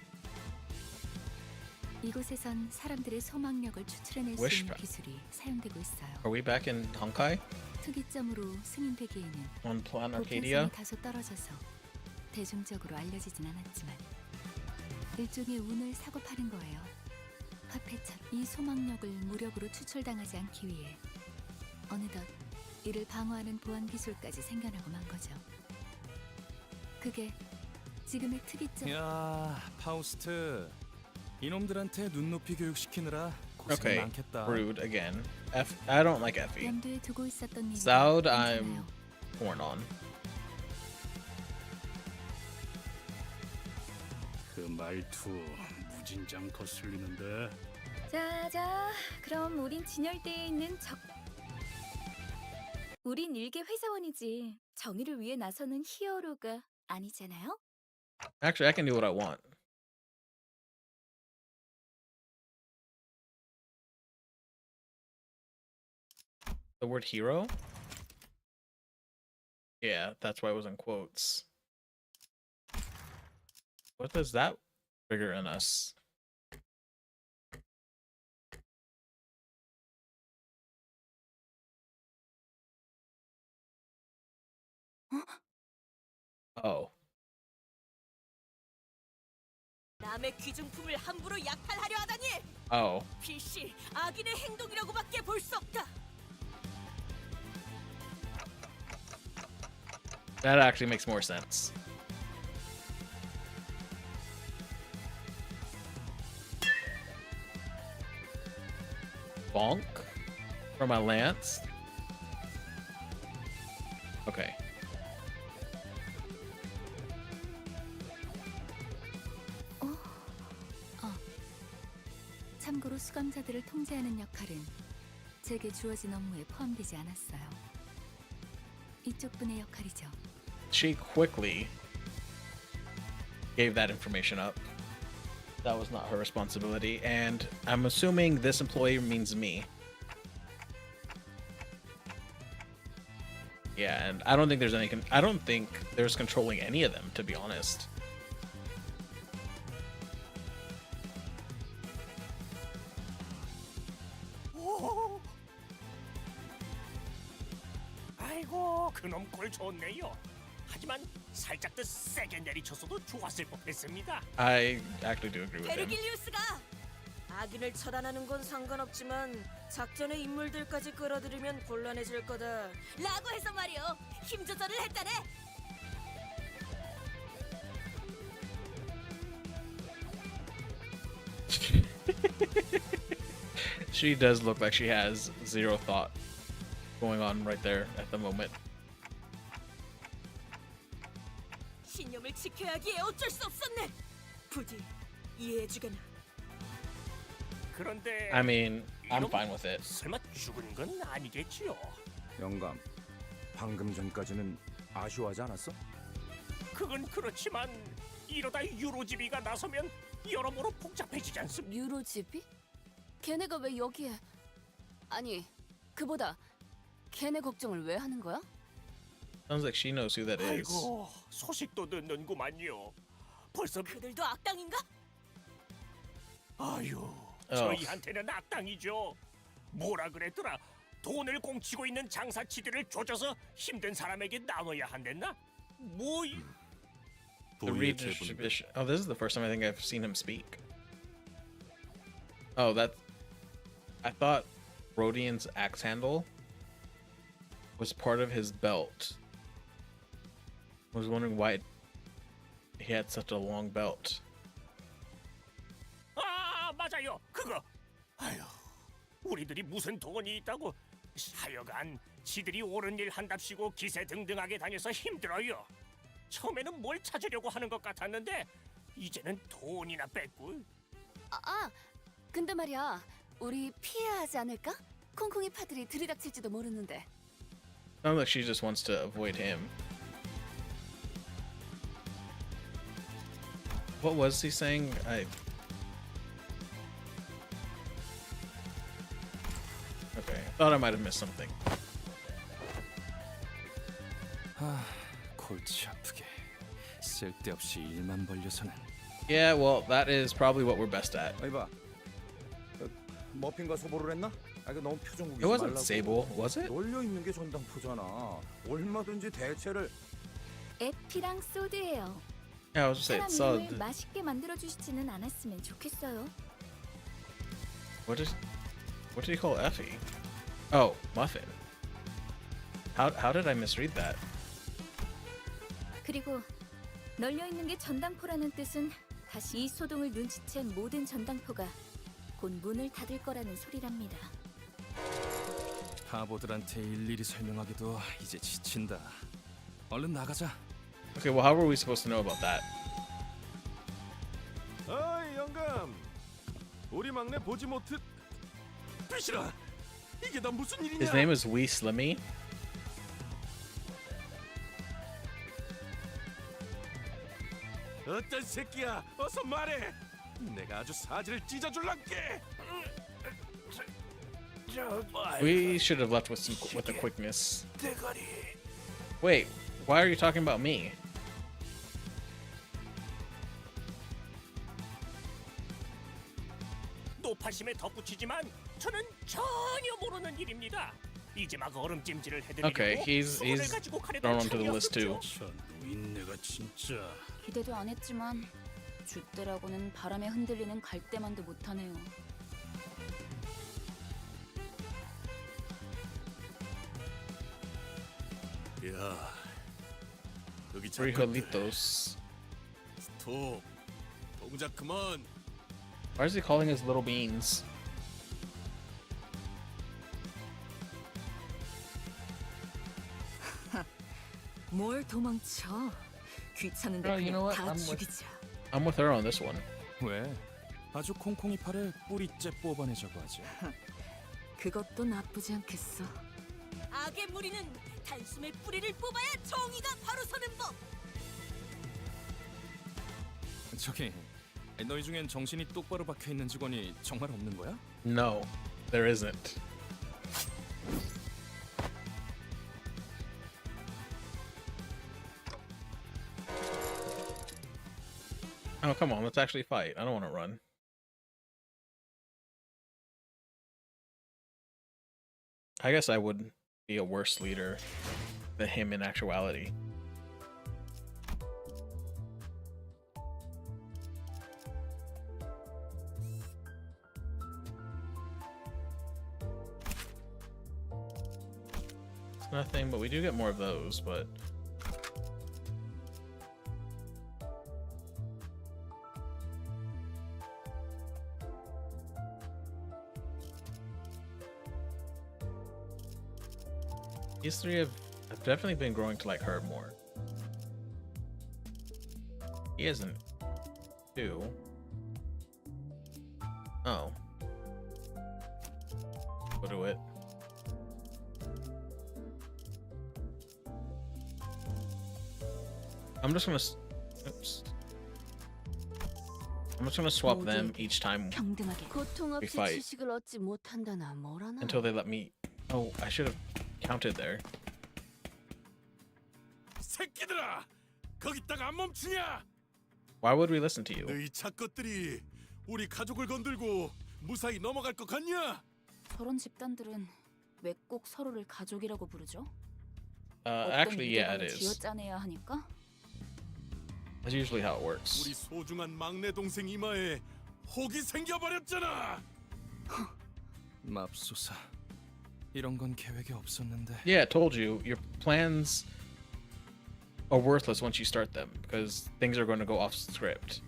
이곳에선 사람들의 소망력을 추출해낼 수 있는 Wishback. 기술이 사용되고 있어요. Are we back in Honkai? 특이점으로 승인되기에는 On Plan Arcadia? 보편성이 다소 떨어져서 대중적으로 알려지진 않았지만 일종의 운을 사고 파는 거예요. 화폐처럼 이 소망력을 무력으로 추출당하지 않기 위해 어느덧 이를 방어하는 보안 기술까지 생겨나고 만 거죠. 그게 지금의 특이점. 야, 파우스트. 이놈들한테 눈높이 교육시키느라 고생이 Okay, 많겠다. rude again. I don't like Effie. 염두에 두고 있었던 일이 Zaud, 괜찮아요. I'm torn on. 그 말투 무진장 거슬리는데. 자자, 그럼 우린 진열대에 있는 우린 일개 회사원이지 정의를 위해 나서는 히어로가 아니잖아요? Actually, I can do what I want. The word hero? Yeah, that's why it was in quotes. What does that trigger in us? Oh. 남의 귀중품을 함부로 약탈하려 하다니! Oh. 필시 악인의 행동이라고밖에 볼 수 없다. That actually makes more sense. Bonk for my lance. Okay. 참고로 수감자들을 통제하는 역할은 제게 주어진 업무에 포함되지 않았어요. 이쪽 분의 역할이죠. She quickly gave that information up. That was not her responsibility, and I'm assuming this employee means me. Yeah, and I don't think there's I don't think there's controlling any of them, to be honest. 아이고, 그놈 꼴 좋네요. 하지만 살짝 더 세게 내리쳤어도 좋았을 법했습니다. I actually do agree with him. 베르길리우스가 악인을 처단하는 건 상관없지만 작전의 인물들까지 끌어들이면 곤란해질 거다 라고 해서 말이요, 힘 조절을 했다네. She does look like she has zero thought going on right there at the moment. 신념을 지켜야 하기에 어쩔 수 없었네. 부디 이해해주게나. 그런데 I mean, I'm fine with it. 설마 죽은 건 아니겠지요? 영감, 방금 전까지는 아쉬워하지 않았어? 그건 그렇지만 이러다 유로지비가 나서면 여러모로 복잡해지지 않습니까? 유로집이? 걔네가 왜 여기에? 아니, 그보다 걔네 걱정을 왜 하는 거야? Sounds like she knows who that is. 아이고, 소식도 듣는구만요. 벌써 그들도 악당인가? 아유, 어. 저희한테는 악당이죠. 뭐라 그랬더라? 돈을 공치고 있는 장사치들을 조져서 힘든 사람에게 나눠야 한댔나? 뭐 이... The redistribution. Oh, this is the first time I think I've seen him speak. Oh, that. I thought Rodian's axe handle was part of his belt. I was wondering why he had such a long belt. 아, 맞아요. 그거. 아유, 우리들이 무슨 돈이 있다고. 하여간 지들이 옳은 일 한답시고 기세등등하게 다녀서 힘들어요. 처음에는 뭘 찾으려고 하는 것 같았는데 이제는 돈이나 뺏고. 근데 말이야, 우리 피해야 하지 않을까? 콩콩이 파들이 들이닥칠지도 모르는데. Sounds like she just wants to avoid him. What was he saying? Okay, I thought I might have missed something. 골치 아프게 쓸데없이 일만 벌려서는. Yeah, well, that is probably what we're best at. 이봐, 머핀과 소보를 했나? 그 너무 표정국이지 It wasn't 말라고. Sable, was it? 널려 있는 게 전당포잖아. 얼마든지 대체를. 에피랑 소드예요. Yeah, I was just saying, 사람을 so 맛있게 만들어 주시지는 않았으면 좋겠어요. what did he call Effie? Oh, Muffin. How did I misread that? 그리고 널려 있는 게 전당포라는 뜻은 다시 이 소동을 눈치챈 모든 전당포가 곧 문을 닫을 거라는 소리랍니다. 바보들한테 일일이 설명하기도 이제 지친다. 얼른 나가자. Okay, well, how were we supposed to know about that? 어이 영감, 우리 막내 보지 못해. 비실아, 이게 다 무슨 일이냐? His name is Wee Slimmy. 어떤 새끼야? 어서 말해. 내가 아주 사지를 찢어줄란게. We should have left with the quickness. Wait, why are you talking about me? 노파심에 덧붙이지만 저는 전혀 모르는 일입니다. 이제 막 얼음찜질을 해드리고 Okay, he's thrown onto the list too. 저 노인네가 진짜. 기대도 안 했지만 줏대라고는 바람에 흔들리는 갈대만도 못하네요. 야, 여기 Frijolitos. 스톱. 동작 그만. Why is he calling us little beans? 뭘 도망쳐? 귀찮은데 You know 그냥 what? 다 죽이자. I'm with her on this one. 왜? 아주 콩콩이 팔에 뿌리째 뽑아내자고 하지. 그것도 나쁘지 않겠어. 악의 무리는 단숨에 뿌리를 뽑아야 정의가 바로 서는 법. 저기, 너희 중엔 정신이 똑바로 박혀 있는 직원이 정말 없는 거야? No, there isn't. Oh, come on, let's actually fight. I don't want to run. I guess I would be a worse leader than him in actuality. It's nothing, but we do get more of those, but... These three have definitely been growing to like her more. He isn't. Two. Oh. Go to it. I'm just gonna. Oops. I'm just gonna swap them each time 고통 we 없이 fight 지식을 얻지 못한다나 뭐라나. until they let me. Oh, I should have counted there. 새끼들아, 거기다가 안 멈추냐? Why would we listen to you? 너희 작것들이 우리 가족을 건들고 무사히 넘어갈 것 같냐? 저런 집단들은 왜 꼭 서로를 가족이라고 부르죠? Actually, yeah, it is. 쥐어짜내야 하니까? That's usually how it works. 우리 소중한 막내 동생 이마에 혹이 생겨버렸잖아. 맙소사. 이런 건 계획에 없었는데. Yeah, I told you, your plans are worthless once you start them because things are going to go off script.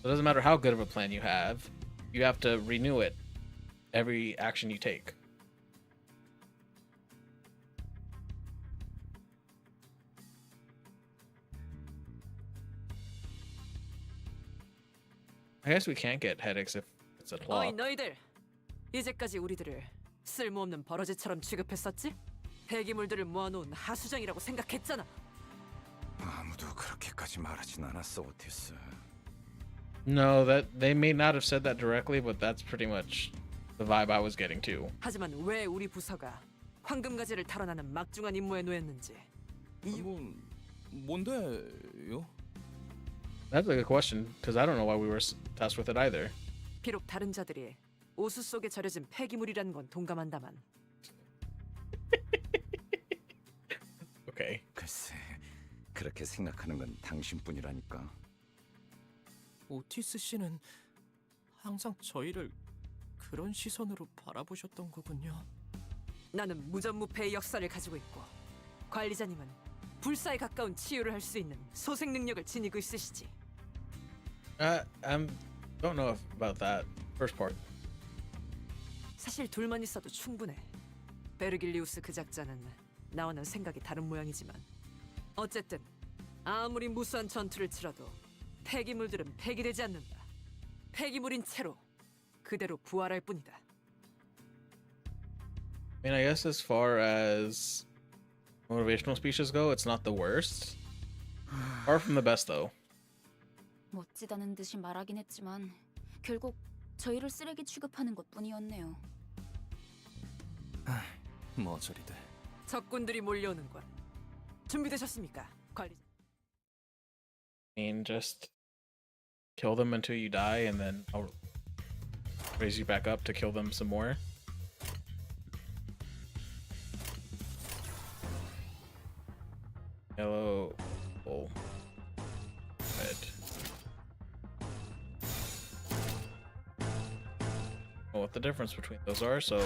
It doesn't matter how good of a plan you have to renew it every action you take. I guess we can't get headaches if it's a 어이 plot. 너희들 이제까지 우리들을 쓸모없는 버러지처럼 취급했었지? 폐기물들을 모아놓은 하수장이라고 생각했잖아. 아무도 그렇게까지 말하진 않았어, 오티스. No, that they may not have said that directly, but that's pretty much the vibe I was getting too. 하지만 왜 우리 부서가 황금가지를 탈환하는 막중한 임무에 놓였는지 뭔데요? That's a good question because I don't know why we were tasked with it either. 비록 다른 자들이 오수 속에 절여진 폐기물이라는 건 동감한다만 Okay. 글쎄, 그렇게 생각하는 건 당신뿐이라니까. 오티스 씨는 항상 저희를 그런 시선으로 바라보셨던 거군요. 나는 무전무패의 역사를 가지고 있고 관리자님은 불사에 가까운 치유를 할 수 있는 소생 능력을 지니고 있으시지. Don't know about that first part. 사실 둘만 있어도 충분해. 베르길리우스 그 작자는 나와는 생각이 다른 모양이지만 어쨌든 아무리 무수한 전투를 치러도 폐기물들은 폐기되지 않는다. 폐기물인 채로 그대로 부활할 뿐이다. I mean, I guess as far as motivational speeches go, it's not the worst. Far from the best, though. 멋지다는 듯이 말하긴 했지만 결국 저희를 쓰레기 취급하는 것뿐이었네요. 머저리들. 적군들이 몰려오는군. 준비되셨습니까, 관리자? I mean, just kill them until you die, and then I'll raise you back up to kill them some more. Yellow, purple, red. Know what the difference between those are, so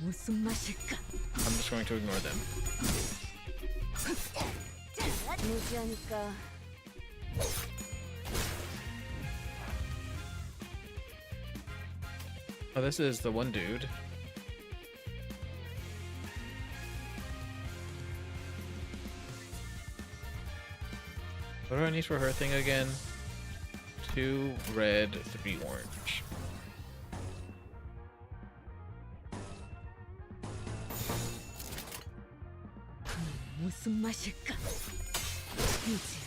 무슨 맛일까? I'm just going to ignore them. 무지하니까 Oh, this is the one dude. What do I need for her thing again? 2 red, 3 orange. 무슨 맛일까? 이제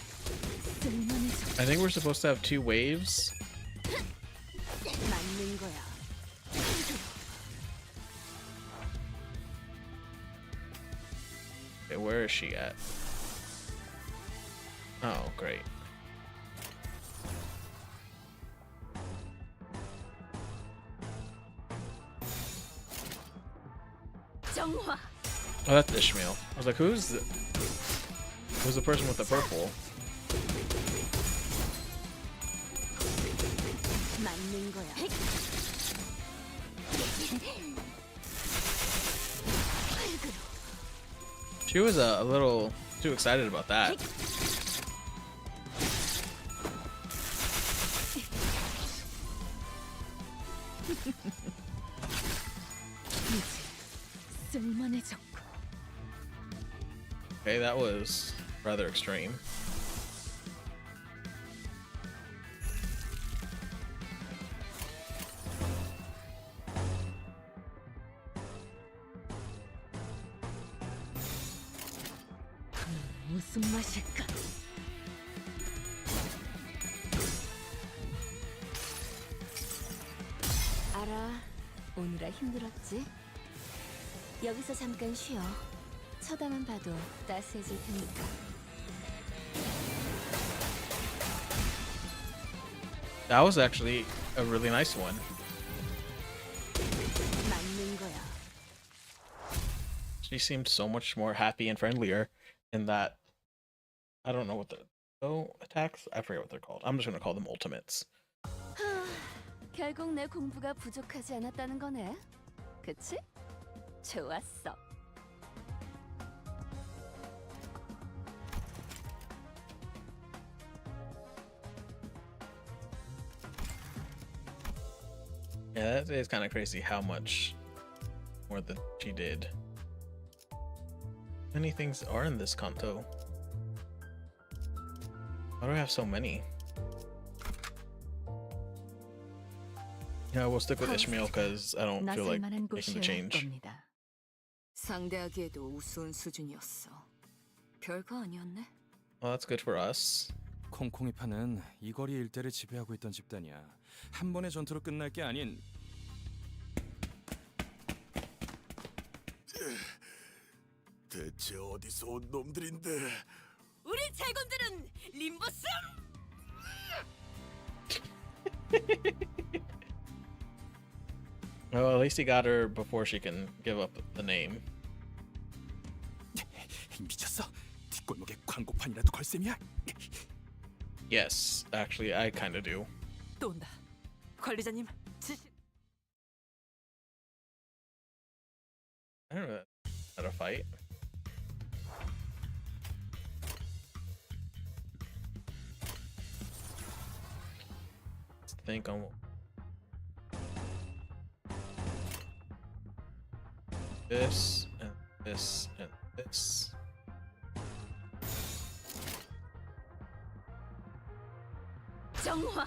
쓸만해져. I think we're supposed to have 2 waves. 맞는 거야. Okay, where is she at? Oh, great. 정화. Oh, that's Ishmael. I was like, who's the person with the purple? 맞는 거야. She was a little too excited about that. 쓸만해졌고. Okay, that was rather extreme. 무슨 맛일까? 알아, 오느라 힘들었지? 여기서 잠깐 쉬어. 쳐다만 봐도 따스해질 테니까. That was actually a really nice one. 맞는 거야. She seemed so much more happy and friendlier in that. I don't know what the attacks. I forget what they're called. I'm just gonna call them ultimates. 결국 내 공부가 부족하지 않았다는 거네. 그치? 좋았어. Yeah, that is kind of crazy how much more than she did. Many things are in this canto. Why do I have so many? Yeah, we'll stick with Ishmael because I don't feel like 나설만한 making the 곳이어야 할 change. 겁니다. 상대하기에도 우스운 수준이었어. 별거 아니었네. Well, that's good for us. 콩콩이파는 이 거리 일대를 지배하고 있던 집단이야. 한 번의 전투로 끝날 게 아닌 대체 어디서 온 놈들인데? 우리 제군들은 림버스. Well, at least he got her before she can give up the name. 미쳤어? 뒷골목에 광고판이라도 걸 셈이야? Yes, actually, I kind of do. 또 온다. 관리자님, 지시. I don't know how to fight. Let's think on this and this and this. 정화.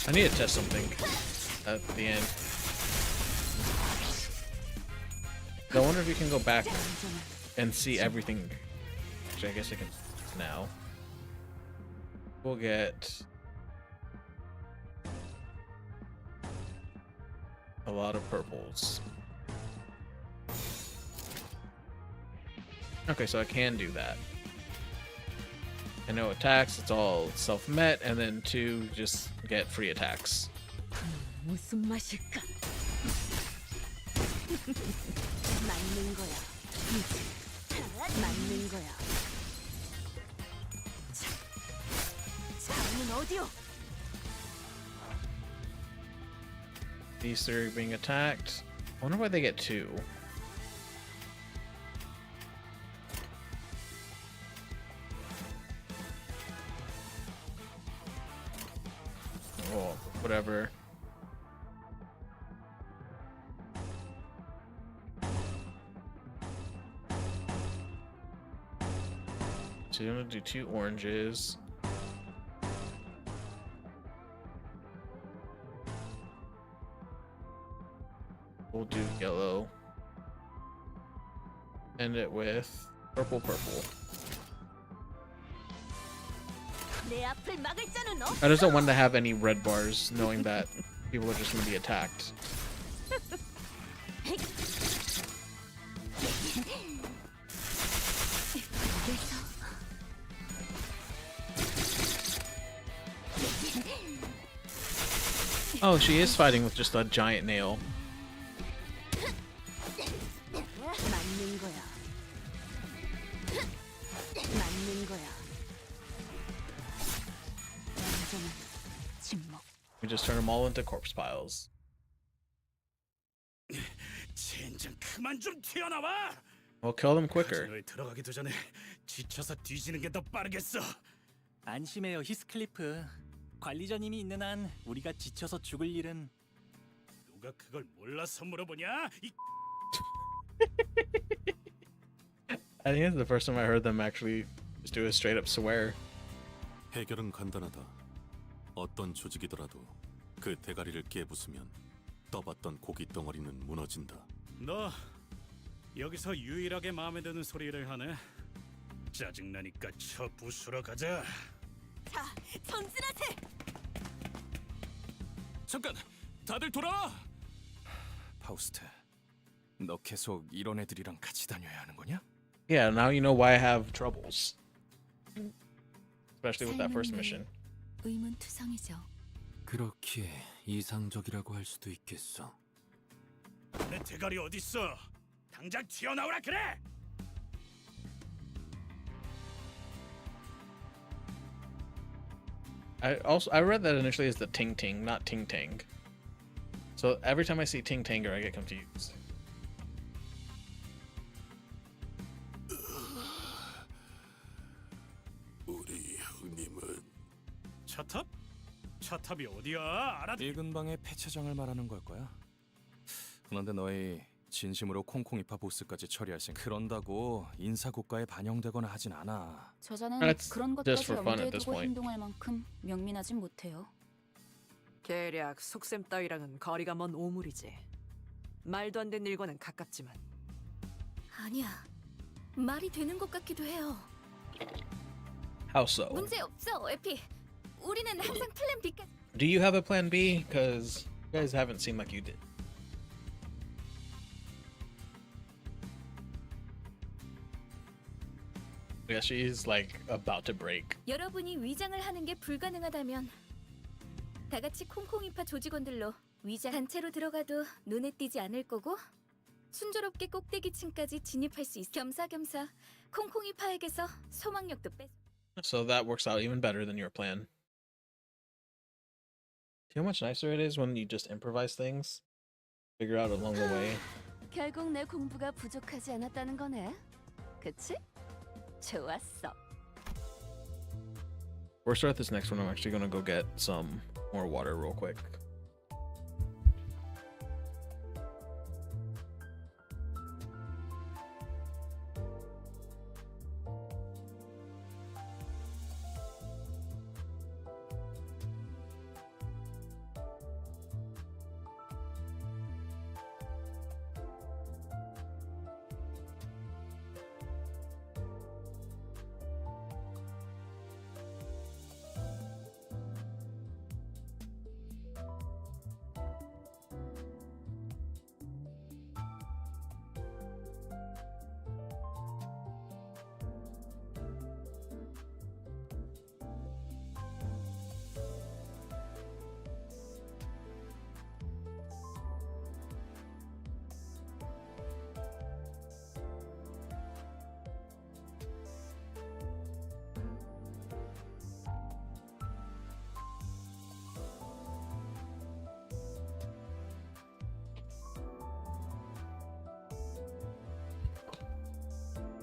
I need to test something at the end. I wonder if you can go back and see everything. Actually, I guess I can now. We'll get a lot of purples. Okay, so I can do that. I know attacks, it's all self-met, and then 2 just get free attacks. 무슨 맛일까? 맞는 거야. 맞는 거야. 자는 어디요? These 3 are being attacked. I wonder why they get 2. Oh, whatever. So you're gonna do 2 oranges. We'll do yellow. End it with purple, purple. 내 앞을 막을 자는 I just don't want to have any red bars, knowing that people are just gonna be attacked. Oh, she is fighting with just a giant nail. 맞는 거야. 맞는 거야. 완전한 침묵. We just turn them all into corpse piles. 젠장 그만 좀 튀어나와. We'll kill them quicker. 카지노에 들어가기도 전에 지쳐서 뒤지는 게 더 빠르겠어. 안심해요, 히스클리프. 관리자님이 있는 한 우리가 지쳐서 죽을 일은. 누가 그걸 몰라서 물어보냐? 이 I think it's the first time I heard them actually just do a straight up swear. 해결은 간단하다. 어떤 조직이더라도 그 대가리를 깨부수면 떠봤던 고기 덩어리는 무너진다. 너 여기서 유일하게 마음에 드는 소리를 하네. 짜증나니까 저 부수러 가자. 자, 전진하세. 잠깐! 다들 돌아와! 파우스트, 너 계속 이런 애들이랑 같이 다녀야 하는 거냐? Yeah, now you know why I have troubles. especially with that first 삶은 mission. 늘 의문투성이죠. 그렇기에 이상적이라고 할 수도 있겠어. 내 대가리 어딨어? 당장 튀어나오라 그래! I read that initially as the Ting Ting, not Ting Tang. So every time I see Ting Tanger, I get confused. 우리 형님은 차탑? 차탑이 어디야? 알아? 이 근방의 폐차장을 말하는 걸 거야. 그런데 너희 진심으로 콩콩이파 보스까지 처리할 생각? 그런다고 인사고가에 반영되거나 하진 않아. 저자는 That's 그런 just 것까지 for fun 염두에 at this 두고 point. 행동할 만큼 명민하진 못해요. 계략, 속셈 따위랑은 거리가 먼 오물이지. 말도 안 되는 일과는 가깝지만 아니야. 말이 되는 것 같기도 해요. How so? 문제 없어, 에피. 우리는 항상 플랜 B까지. Do you have a plan B? Because you guys haven't seemed like you did. Yeah, she's like about to break. 여러분이 위장을 하는 게 불가능하다면 다 같이 콩콩이파 조직원들로 위장 단체로 들어가도 눈에 띄지 않을 거고 순조롭게 꼭대기층까지 진입할 수 있어. 겸사겸사 콩콩이파에게서 소망력도 뺏. So that works out even better than your plan. See how much nicer it is when you just improvise things? Figure out along the way. 결국 내 공부가 부족하지 않았다는 거네. 그치? 좋았어. Before we start this next one, I'm actually gonna go get some more water real quick.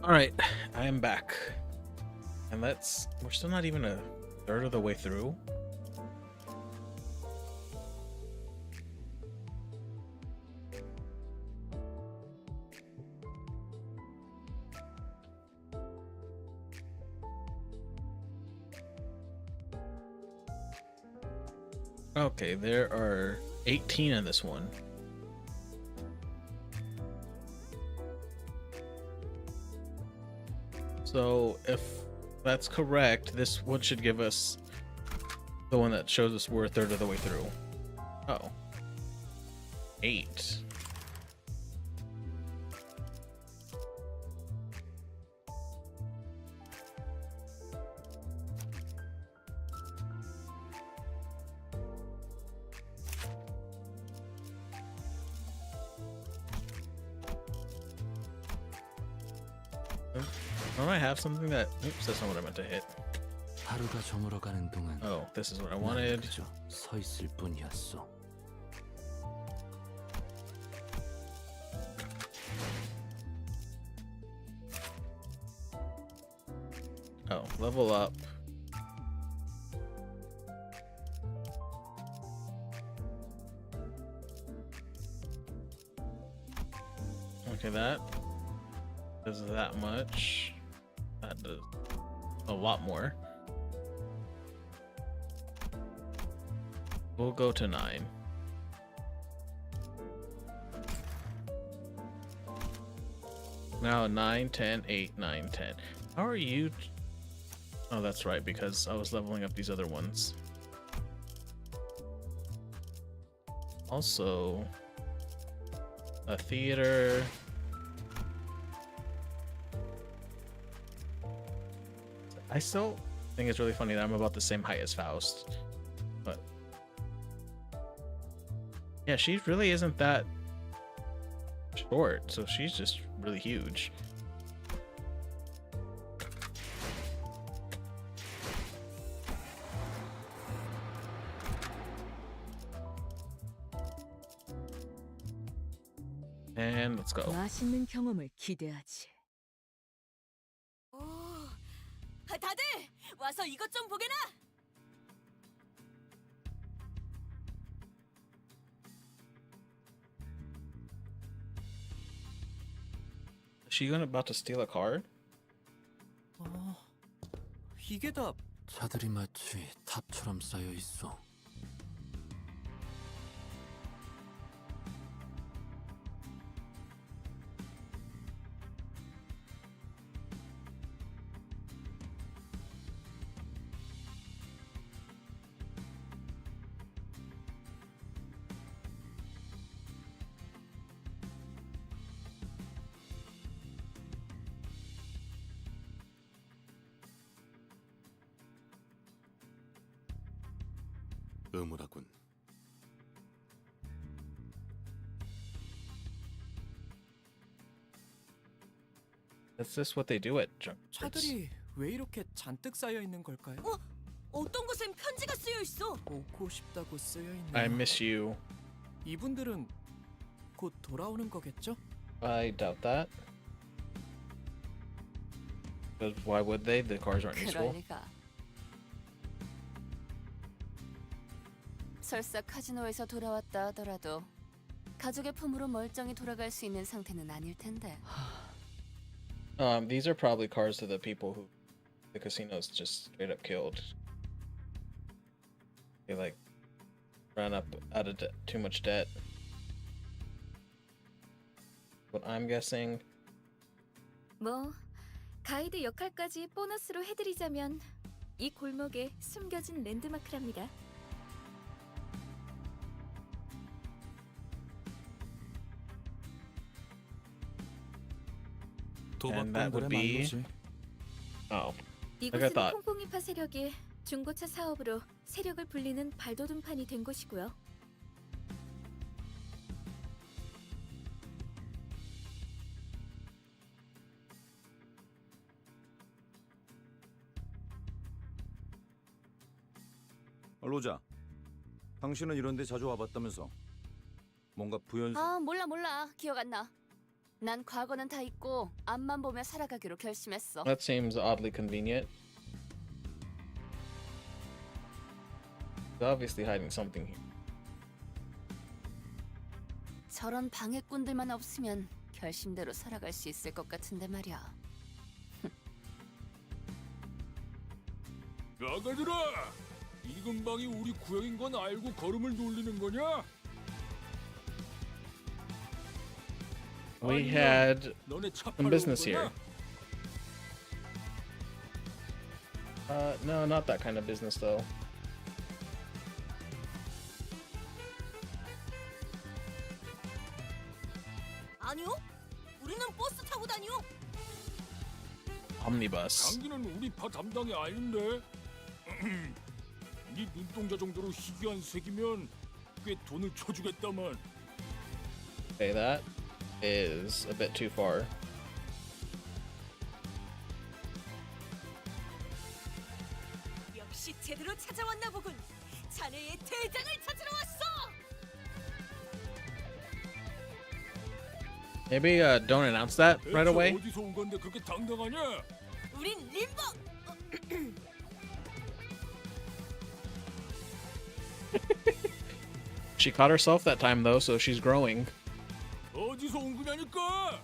All right, I am back. And we're still not even a third of the way through. Okay, there are 18 in this one. So if that's correct, this one should give us the one that shows us we're a third of the way through. Oh. 8. Don't I have something that... Oops, that's not what I meant to hit. 하루가 저물어가는 동안 Oh, this is what I 나는 wanted. 그저 서 있을 뿐이었어. Oh, level up. Okay, that does that much. That does a lot more. We'll go to 9. Now 9, 10, 8, 9, 10. How are you? Oh, that's right, because I was leveling up these other ones. Also, a theater. I think it's really funny that I'm about the same height as Faust. But yeah, she really isn't that short, so she's just really huge. And let's go. 맛있는 경험을 기대하지. 오, 다들 와서 이것 좀 보게나. Is she about to steal a car? 이게 다 차들이 마치 탑처럼 쌓여 있어. 의무라군. That's just what they do at junkyards. 차들이 왜 이렇게 잔뜩 쌓여 있는 걸까요? 어떤 곳엔 편지가 쓰여 있어. 오고 싶다고 쓰여 있네요. I miss you. 이분들은 곧 돌아오는 거겠죠? I doubt that. Because why would they? The cars aren't 그럴 useful. 리가. 설사 카지노에서 돌아왔다 하더라도 가족의 품으로 멀쩡히 돌아갈 수 있는 상태는 아닐 텐데. These are probably cars to the people who the casinos just straight up killed. They like ran up out of too much debt. What I'm guessing. 뭐 가이드 역할까지 보너스로 해드리자면 이 골목에 숨겨진 랜드마크랍니다. And that would 도박꾼들의 be. 말로지. Oh, 이곳은 thought. 콩콩이파 세력이 중고차 사업으로 세력을 불리는 발돋움판이 된 곳이고요. 로자, 당신은 이런 데 자주 와봤다면서? 뭔가 부연... 아, 몰라. 기억 안 나. 난 과거는 다 잊고 앞만 보며 살아가기로 결심했어. that seems oddly convenient. They're obviously hiding something here. 저런 방해꾼들만 없으면 결심대로 살아갈 수 있을 것 같은데 말이야. 나가들아! 이 근방이 우리 구역인 건 알고 걸음을 돌리는 거냐? We had 너네 차 some 팔러 business 온 here. 거냐? No, not that kind of business though. 아니요. 우리는 버스 타고 다녀. Omnibus. 장기는 우리 파 담당이 아닌데. 네 눈동자 정도로 희귀한 색이면 꽤 돈을 쳐주겠다만. Okay, that is a bit too far. 역시 제대로 찾아왔나 보군. 자네의 대장을 찾으러 왔어. Maybe don't announce that right away. 어디서 온 건데 그렇게 당당하냐? 우린 림버. She caught herself that time though, so she's growing. 어디서 온 거냐니까?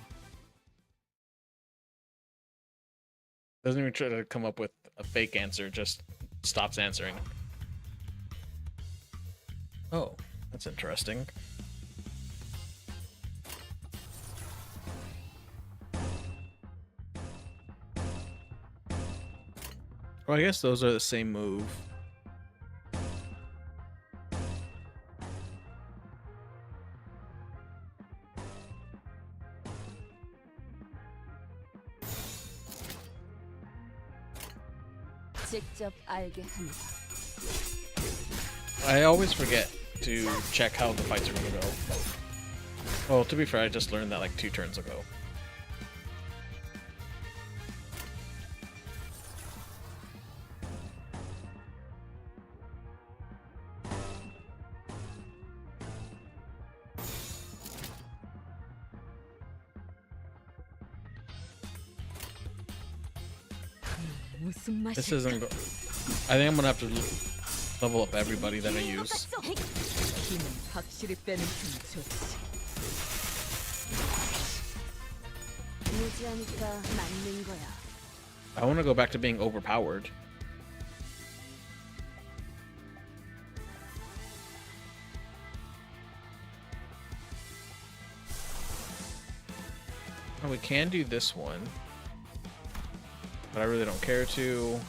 Doesn't even try to come up with a fake answer, just stops answering. Oh, that's interesting. Well, I guess those are the same move. 직접 알게 하노라. I always forget to check how the fights are gonna go. Well, to be fair, I just learned that like 2 turns ago. 무슨 맛이? This isn't. I think I'm gonna have to level up everybody that I use. 힘은 확실히 빼는 편이 좋지. 무지하니까 맞는 거야. I want to go back to being overpowered. Oh, we can do this one, but I really don't care to.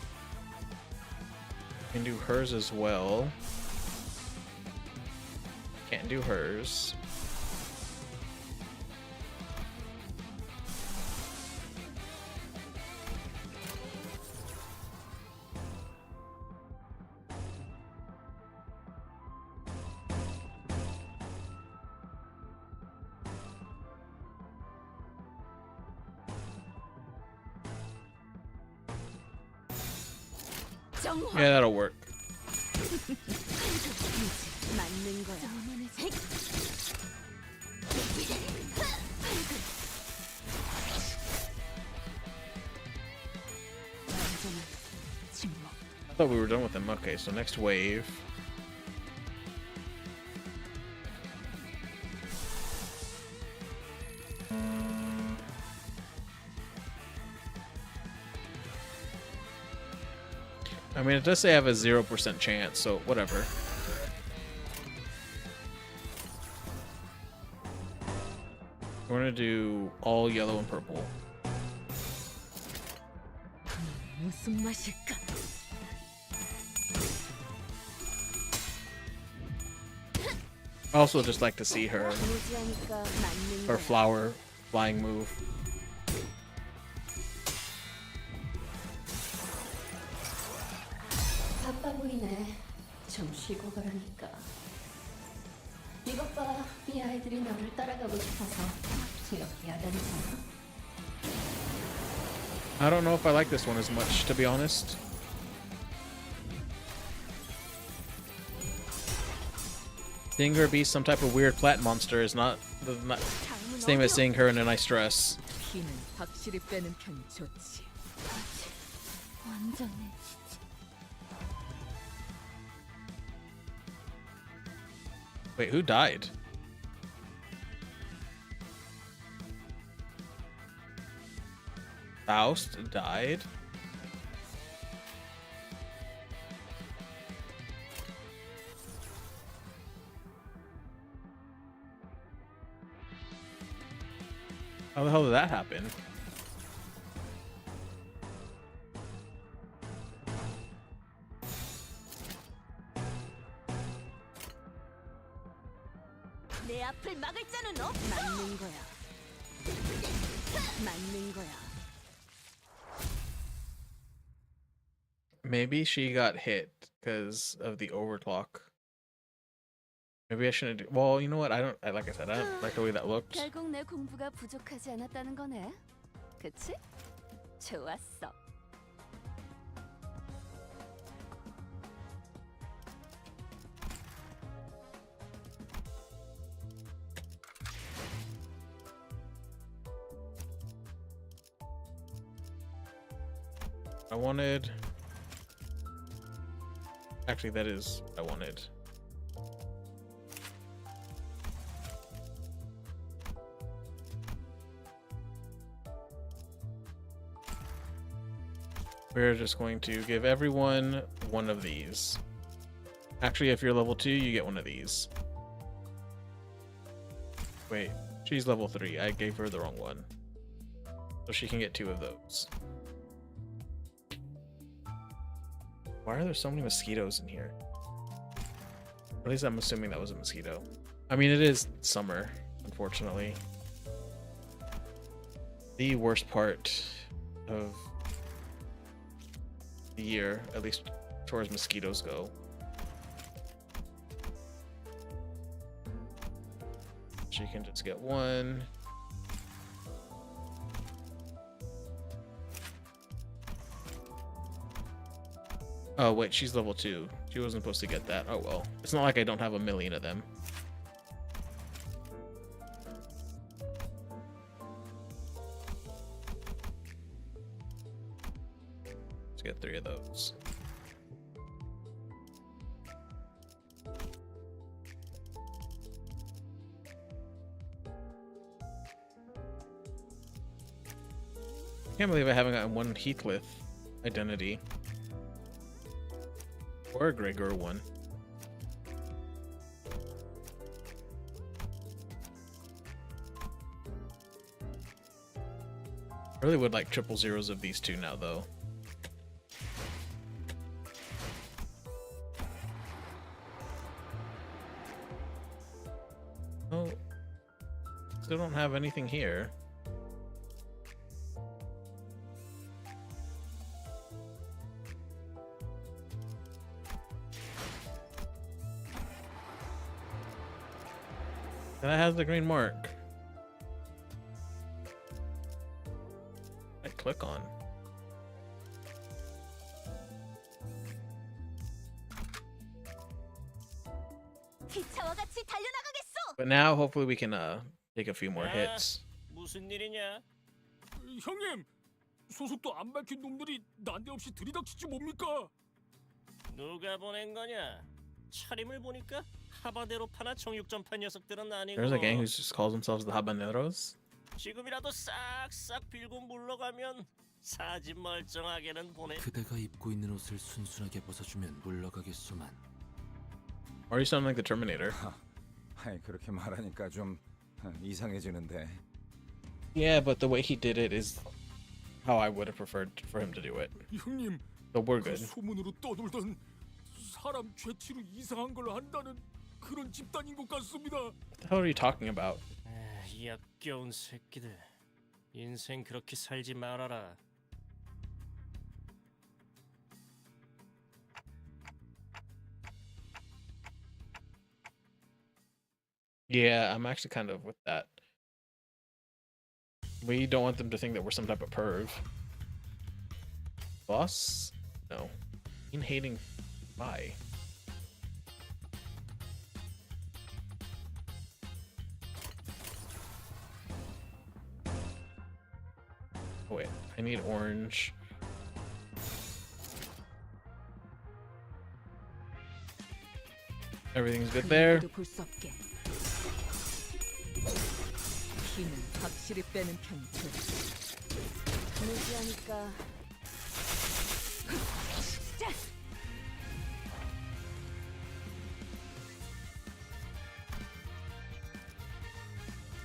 Can do hers as well. Can't do hers. Yeah, that'll work. 맞는 거야. I thought we were done with them. Okay, so next wave. I mean, it does say I have a 0% chance, so whatever. We're gonna do all yellow and purple. 무슨 맛일까? I also just like to see her 무지하니까 맞는 her 거야. flower flying move. 바빠 보이네. 좀 쉬고 가라니까. 이것 봐, 이 아이들이 너를 따라가고 싶어서 이렇게 야단이잖아. I don't know if I like this one as much, to be honest. Seeing her be some type of weird plant monster is not the same as seeing her in a nice dress. 힘은 확실히 빼는 편이 좋지. 완전해. Wait, who died? Faust died? How the hell did that happen? 내 앞을 막을 자는 없어. 맞는 거야. 맞는 거야. Maybe she got hit because of the overclock. Maybe I shouldn't do. Well, you know what? like I said, I don't like the way that looked. 결국 내 공부가 부족하지 않았다는 거네. 그치? 좋았어. I wanted. Actually, that is what I wanted. We're just going to give everyone one of these. Actually, if you're level 2, you get one of these. Wait, she's level 3. I gave her the wrong one. So she can get 2 of those. Why are there so many mosquitoes in here? At least I'm assuming that was a mosquito. I mean, it is summer, unfortunately. The worst part of the year, at least towards mosquitoes go. She can just get one. Oh wait, she's level 2. She wasn't supposed to get that. Oh well. It's not like I don't have a million of them. Let's get 3 of those. Can't believe I haven't gotten one Heathcliff identity. Or a Gregor one. I really would like triple zeros of these two now, though. Oh, still don't have anything here. That has the green mark. I click on. But now hopefully we can take a few more hits. 무슨 일이냐? 형님, 소속도 안 밝힌 놈들이 난데없이 들이닥치지 뭡니까? 누가 보낸 거냐? 차림을 보니까 하바대로 파나 정육점파 녀석들은 아니고. There's a gang who just calls themselves the Habaneros. 지금이라도 싹싹 빌고 물러가면 사지 멀쩡하게는 보내. 그대가 입고 있는 옷을 순순하게 벗어주면 물러가겠소만. Or you sound like the Terminator. 아이, 그렇게 말하니까 좀 이상해지는데. Yeah, but the way he did it is how I would have preferred for him to do it. 형님, But we're 그 good. 소문으로 떠돌던 사람 죄치로 이상한 걸 한다는 그런 집단인 것 같습니다. What the hell are you talking about? 역겨운 새끼들. 인생 그렇게 살지 말아라. Yeah, I'm actually kind of with that. We don't want them to think that we're some type of perv. Boss? No. In hating bye. Oh wait, I need orange. Everything's good there. 힘은 확실히 빼는 편이 돼. 무지하니까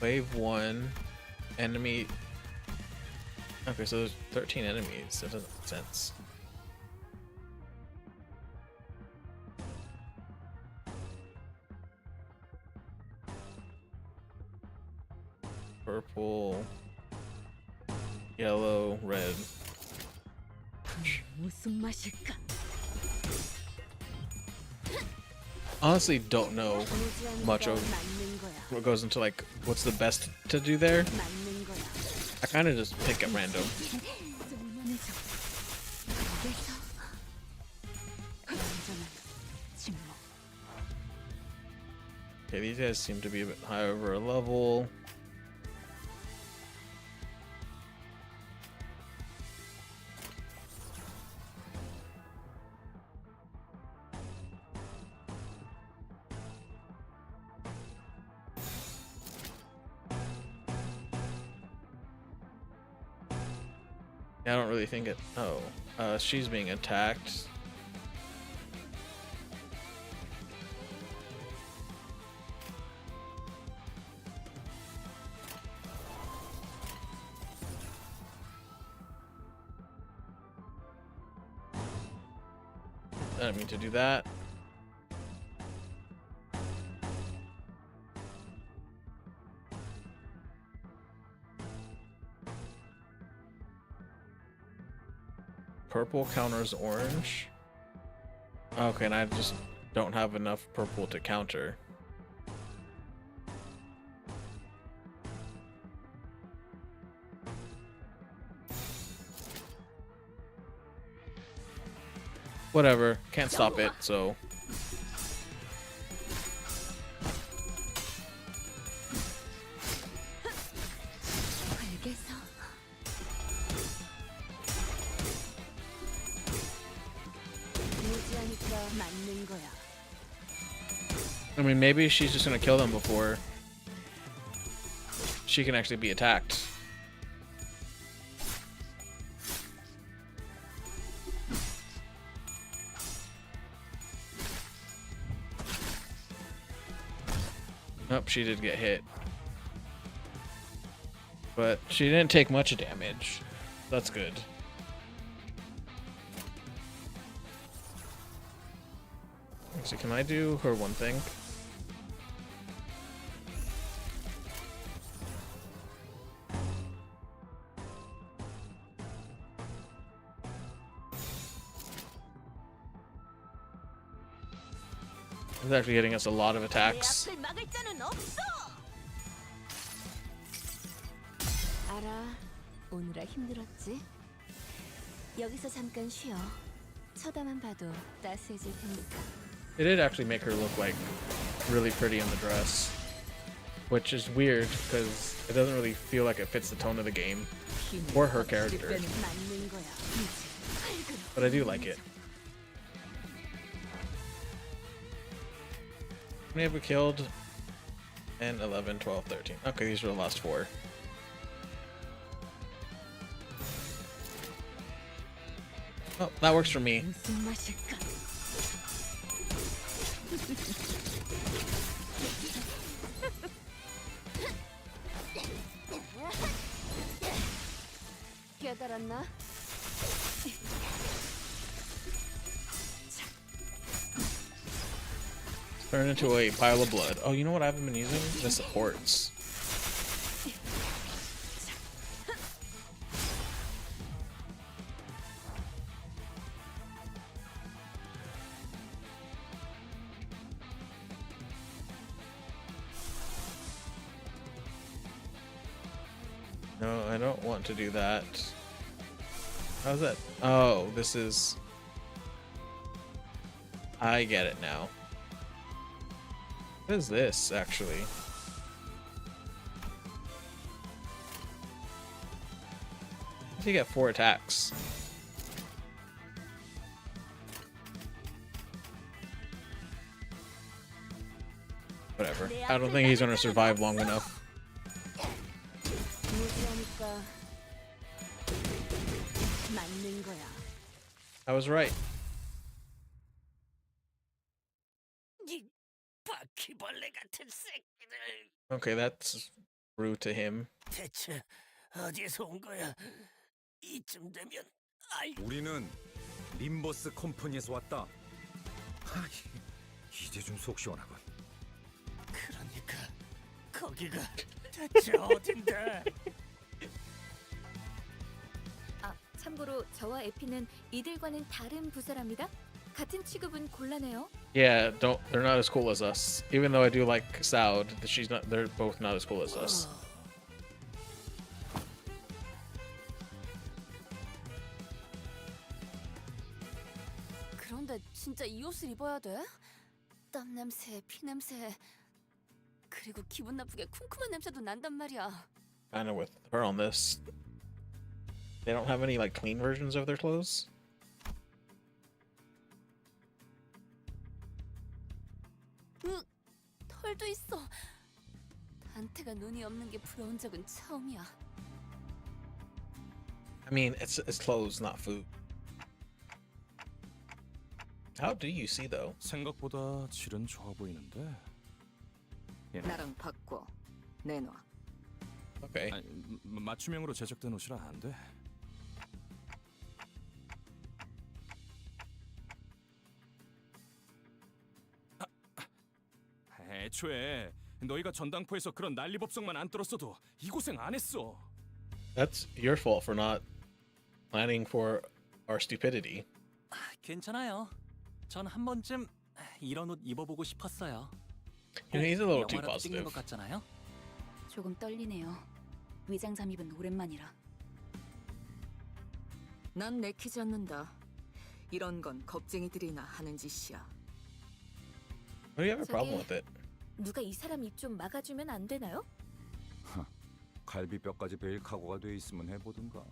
Wave 1. Enemy. Okay, so there's 13 enemies. That doesn't make sense. Purple, yellow, red. 무슨 맛일까? Honestly, don't know much of what goes into like what's the best to do there. I kind of just pick at random. Okay, these guys seem to be a bit high over a level. I don't really think it. Oh, she's being attacked. I didn't mean to do that. purple counters orange. Okay, and I just don't have enough purple to counter. Whatever, can't stop it, so. I mean, maybe she's just gonna kill them before she can actually be attacked. Nope, she did get hit. But she didn't take much damage. That's good. So can I do her one thing? It's actually getting us a lot of attacks. 알아. 오느라 힘들었지? 여기서 잠깐 쉬어. 쳐다만 봐도 따스해질 테니까. It did actually make her look like really pretty in the dress, which is weird because it doesn't really feel like it fits the tone of the game or her character. But I do like it. How many have we killed? 10, 11, 12, 13. Okay, these are the last 4. Oh, that works for me. 깨달았나? Turn into a pile of blood. Oh, you know what I haven't been using? The supports. No, I don't want to do that. How's that? Oh, this is... I get it now. What is this, actually? You get 4 attacks. Whatever. I don't think he's gonna survive long enough. I was right. 바퀴벌레 같은 새끼들. Okay, that's rude to him. 대체 어디에서 온 거야? 이쯤 되면 우리는 림버스 컴퍼니에서 왔다. 이제 좀 속 시원하군. 그러니까 거기가 대체 어딘데? 아, 참고로 저와 에피는 이들과는 다른 부서랍니다. 같은 취급은 곤란해요. Yeah, they're not as cool as us. Even though I do like Saud, they're both not as cool as us. 그런데 진짜 이 옷을 입어야 돼? 땀 냄새, 피 냄새, 그리고 기분 나쁘게 쿰쿰한 냄새도 난단 말이야. Kinda with her on this. They don't have any like clean versions of their clothes. 털도 있어. 단테가 눈이 없는 게 부러운 적은 처음이야. I mean, it's clothes, not food. How do you see though? 생각보다 질은 좋아 보이는데. 나랑 바꿔. 내놔. Okay. 아니, 맞춤형으로 제작된 옷이라 안 돼. 애초에 너희가 전당포에서 그런 난리법석만 안 떨었어도 이 고생 안 했어. That's your fault for not planning for our stupidity. 괜찮아요. 전 한 번쯤 이런 옷 입어보고 싶었어요. You know, he's a little too 영화라도 찍는 positive. 것 같잖아요. 조금 떨리네요. 위장 잠입은 오랜만이라. 난 내키지 않는다. 이런 건 겁쟁이들이나 하는 짓이야. What do you have a problem with it? 누가 이 사람 입 좀 막아주면 안 되나요? 갈비뼈까지 베일 각오가 돼 있으면 해보든가.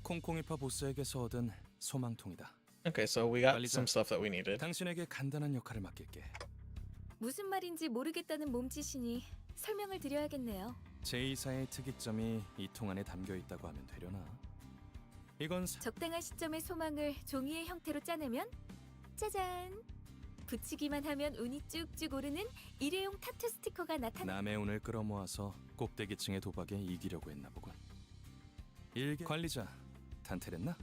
콩콩이파 보스에게서 얻은 소망통이다. Okay, so we got 관리자, some stuff that we needed. 당신에게 간단한 역할을 맡길게. 무슨 말인지 모르겠다는 몸짓이니 설명을 드려야겠네요. 제2사의 특이점이 이 통 안에 담겨 있다고 하면 되려나? 이건 적당한 시점에 소망을 종이의 형태로 짜내면 짜잔! 붙이기만 하면 운이 쭉쭉 오르는 일회용 타투 스티커가 나타나. 남의 운을 끌어모아서 꼭대기층의 도박에 이기려고 했나 보군. 일개 관리자, 단테랬나?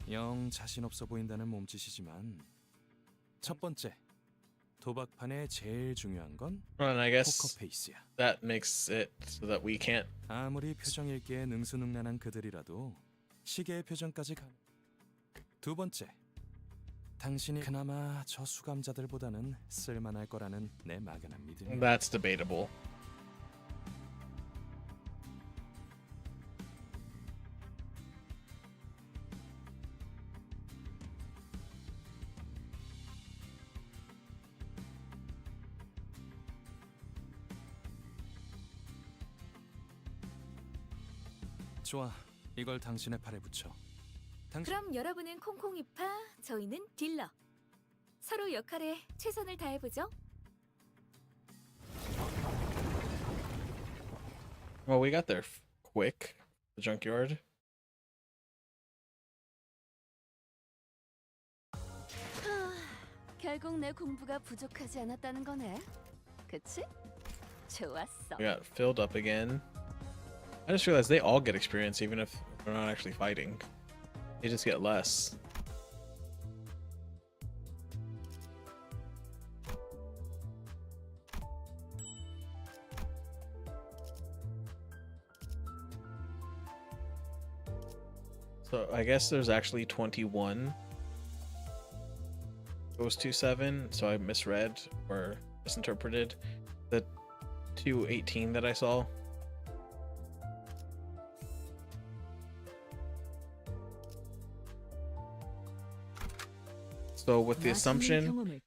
영 자신 없어 보인다는 몸짓이지만 첫 번째, 도박판의 제일 중요한 건 And I guess 포커페이스야. that makes it so that we can't. 아무리 표정 읽기에 능수능란한 그들이라도 시계의 표정까지 가. 두 번째, 당신이 그나마 저 수감자들보다는 쓸만할 거라는 내 막연한 믿음. That's debatable. 좋아, 이걸 당신의 팔에 붙여. 그럼 여러분은 콩콩이파, 저희는 딜러. 서로 역할에 최선을 다해보죠. Well, we got there quick. The junkyard. 결국 내 공부가 부족하지 않았다는 거네. 그치? 좋았어. We got filled up again. I just realized they all get experience even if they're not actually fighting. They just get less. So I guess there's actually 21. Goes to 7, so I misread or misinterpreted the 218 that I saw. So with the assumption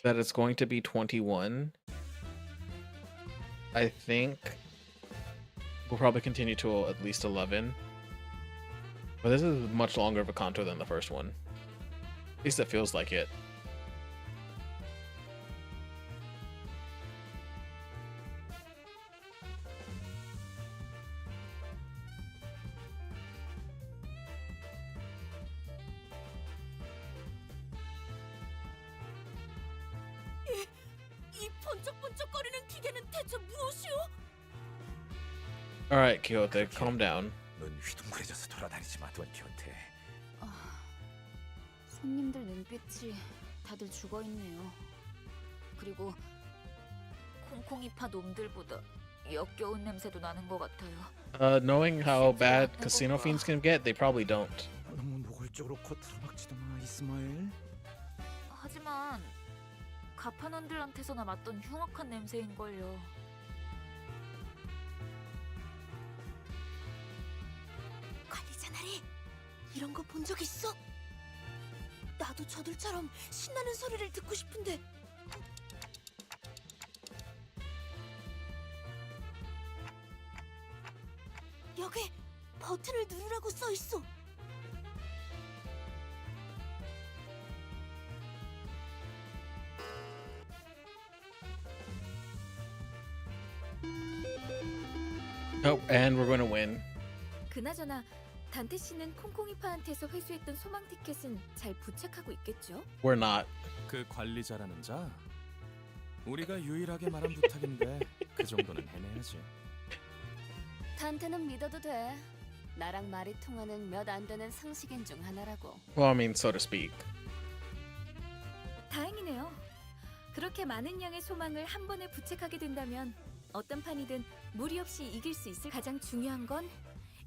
that it's going to be 21, I think we'll probably continue to at least 11. But this is much longer of a canto than the first one. At least it feels like it. 이 번쩍번쩍거리는 기계는 대체 무엇이오? All right, Quixote, calm down. 넌 휘둥그레져서 돌아다니지 마, 돈 키호테. 손님들 눈빛이 다들 죽어 있네요. 그리고 콩콩이파 놈들보다 역겨운 냄새도 나는 것 같아요. Knowing how bad casino fiends can get, they probably don't. 너무 노골적으로 코트로박지도 마, 이스마엘. 하지만 가판원들한테서나 맡던 흉악한 냄새인걸요. 관리자 나리, 이런 거 본 적 있어? 나도 저들처럼 신나는 소리를 듣고 싶은데. 여기 버튼을 누르라고 써 있어. Oh, and we're going to win. 그나저나 단테 씨는 콩콩이파한테서 회수했던 소망 티켓은 잘 부착하고 있겠죠? We're not. 그 관리자라는 자? 우리가 유일하게 말한 부탁인데 그 정도는 해내야지. 단테는 믿어도 돼. 나랑 말이 통하는 몇 안 되는 상식인 중 하나라고. Well, I mean, so to speak. 그렇게 많은 양의 소망을 한 번에 부책하게 된다면 어떤 판이든 무리 없이 이길 수 있을. 가장 중요한 건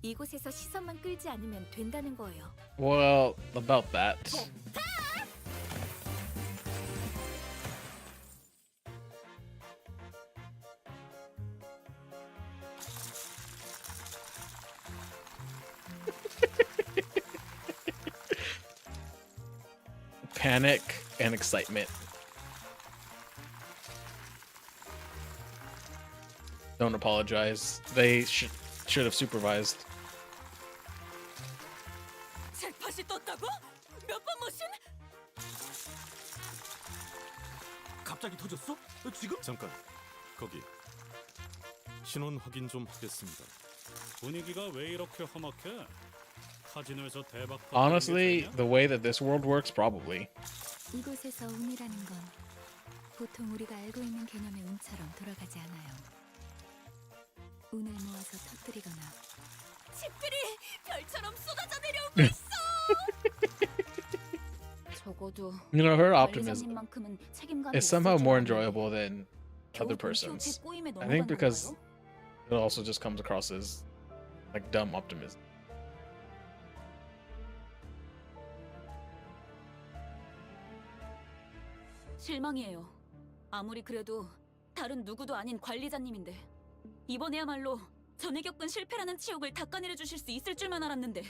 이곳에서 시선만 끌지 않으면 된다는 거예요. Well, about that. Panic and excitement. Don't apologize. They should have supervised. 잭팟이 떴다고? 몇 번 모신? 갑자기 터졌어? 지금? 잠깐. 거기. 신원 확인 좀 하겠습니다. 분위기가 왜 이렇게 험악해? 카지노에서 대박. Honestly, the way that this world works, probably. 이곳에서 운이라는 건 보통 우리가 알고 있는 개념의 운처럼 돌아가지 않아요. 운을 모아서 터뜨리거나 집들이 별처럼 쏟아져 내려오고 있어. 적어도 You know, her optimism 관리자님만큼은 책임감이 is somehow 있을 줄 more 알았는데 enjoyable than other 겨우 person's. 동키호테 꼬임에 I think 넘어가는 because 건가요? it also just comes across as like dumb optimism. 실망이에요. 아무리 그래도 다른 누구도 아닌 관리자님인데 이번에야말로 전에 겪은 실패라는 치욕을 닦아내려 주실 수 있을 줄만 알았는데.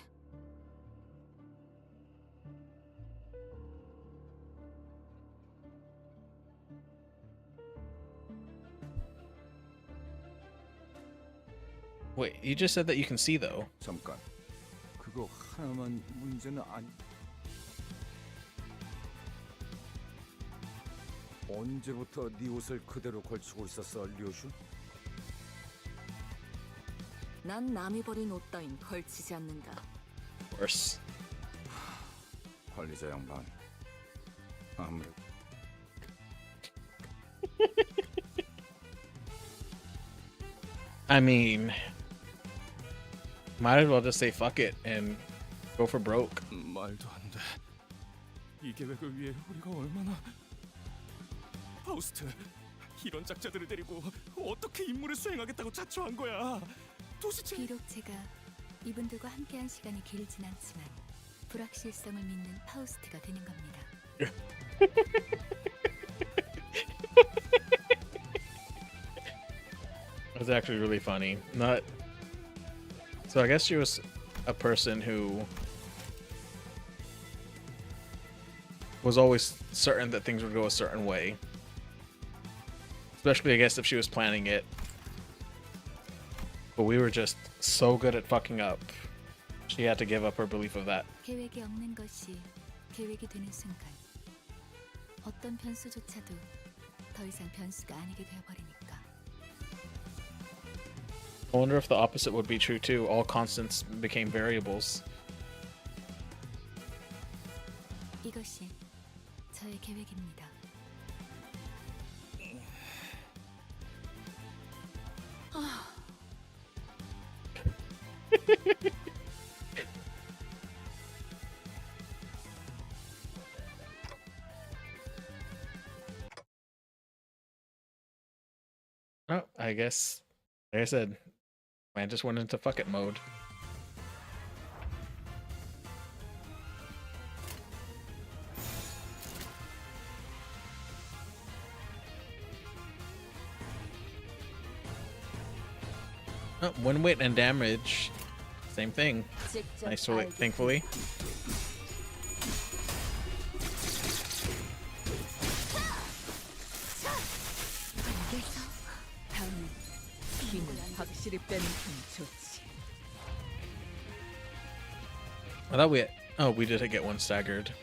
Wait, you just said that you can see though. 잠깐. 그거 하나만 문제는 아니. 언제부터 네 옷을 그대로 걸치고 있었어, 류슈? 난 남이 버린 옷 따윈 걸치지 않는다. Of course. 관리자 양반. 아무래도 I mean, might as well just say fuck it and go for broke. 말도 안 돼. 이 계획을 위해 우리가 얼마나... 파우스트, 이런 작자들을 데리고 어떻게 임무를 수행하겠다고 자초한 거야? 도대체... 비록 제가 이분들과 함께한 시간이 길진 않지만 불확실성을 믿는 파우스트가 되는 겁니다. It was actually really funny. Not so I guess she was a person who was always certain that things would go a certain way. Especially I guess if she was planning it. But we were just so good at fucking up. She had to give up her belief of that. 계획이 없는 것이 계획이 되는 순간 어떤 변수조차도 더 이상 변수가 아니게 되어버리니까. I wonder if the opposite would be true too. All constants became variables. 이것이 저의 계획입니다. Oh, I guess, like I said, man just went into fuck it mode. Oh, one wit and damage, same thing. Nice to thankfully. 확실히 빼는 편 좋지. I thought we did get one staggered.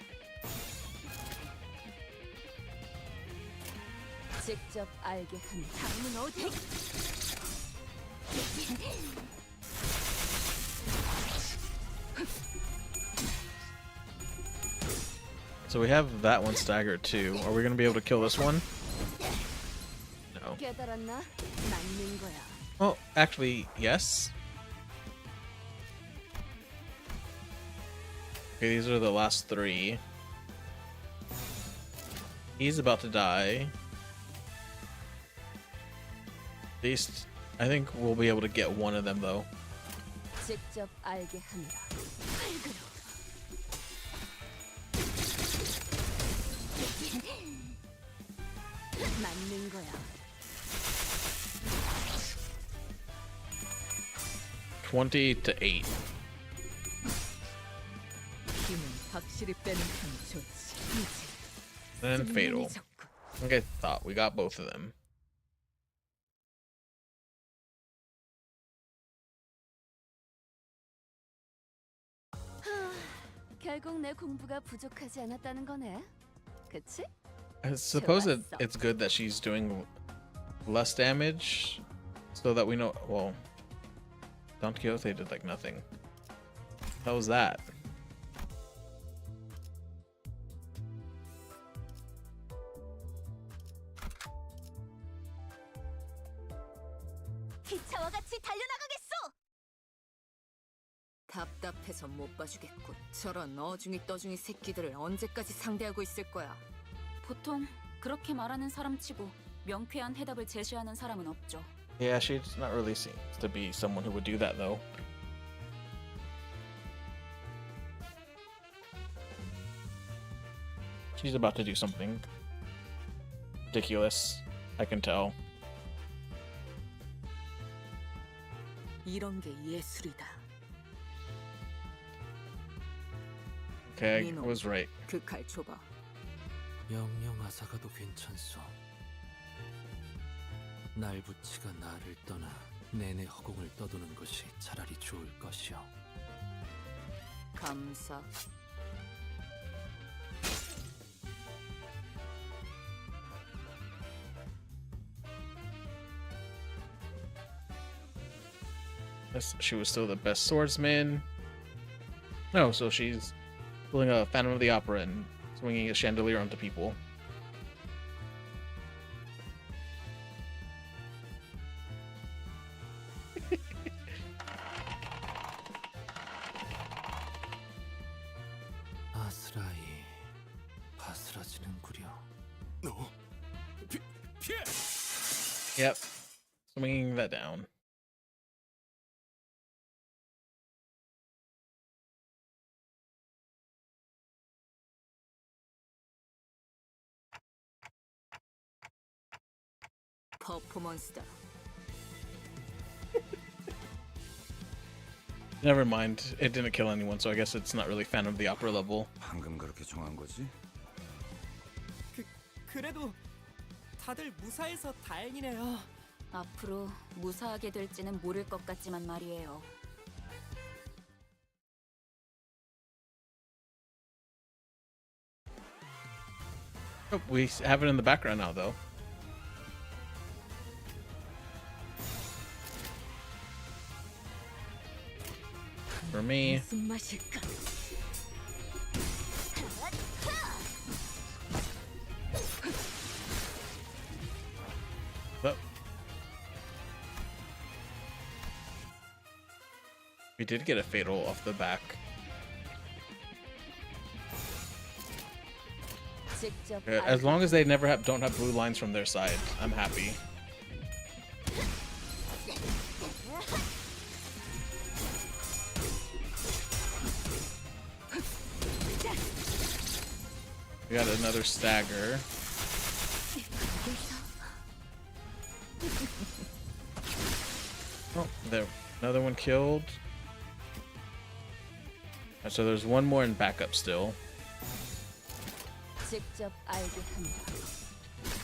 직접 알게 한 다음은 어디? So we have that one staggered too. Are we gonna be able to kill this one? No. 깨달았나? 맞는 거야. Oh, actually, yes. Okay, these are the last three. He's about to die. At least I think we'll be able to get one of them though. 직접 알게 함이라. 밝으로. 맞는 거야. 20-8. 힘은 확실히 빼는 편이 좋지. And fatal. Like I thought, we got both of them. 결국 내 공부가 부족하지 않았다는 거네. 그치? I suppose it's good that she's doing less damage so that we know. Well, Don Quixote did like nothing. How was that? 기차와 같이 달려나가겠소. 답답해서 못 봐주겠고 저런 어중이 떠중이 새끼들을 언제까지 상대하고 있을 거야. 보통 그렇게 말하는 사람치고 명쾌한 해답을 제시하는 사람은 없죠. Yeah, she's not really seems to be someone who would do that though. She's about to do something ridiculous. I can tell. 이런 게 예술이다. Okay, I was right. 그 칼 줘봐. 영영 아사가도 괜찮소. 날부치가 나를 떠나 내내 허공을 떠도는 것이 차라리 좋을 것이오. 감사. She was still the best swordsman. No, so she's pulling a Phantom of the Opera and swinging a chandelier onto people. 아스라이 바스라지는구려. 너 피해. Yep, swinging that down. 퍼포먼스다. Never mind, it didn't kill anyone, so I guess it's not really Phantom of the Opera level. 방금 그렇게 정한 거지? 그래도 다들 무사해서 다행이네요. 앞으로 무사하게 될지는 모를 것 같지만 말이에요. Oh, we have it in the background now, though. For me. 무슨 맛일까? Oh. We did get a fatal off the back. As long as they never don't have blue lines from their side, I'm happy. We got another stagger. Oh, there, another one killed. Alright, so there's one more in backup still.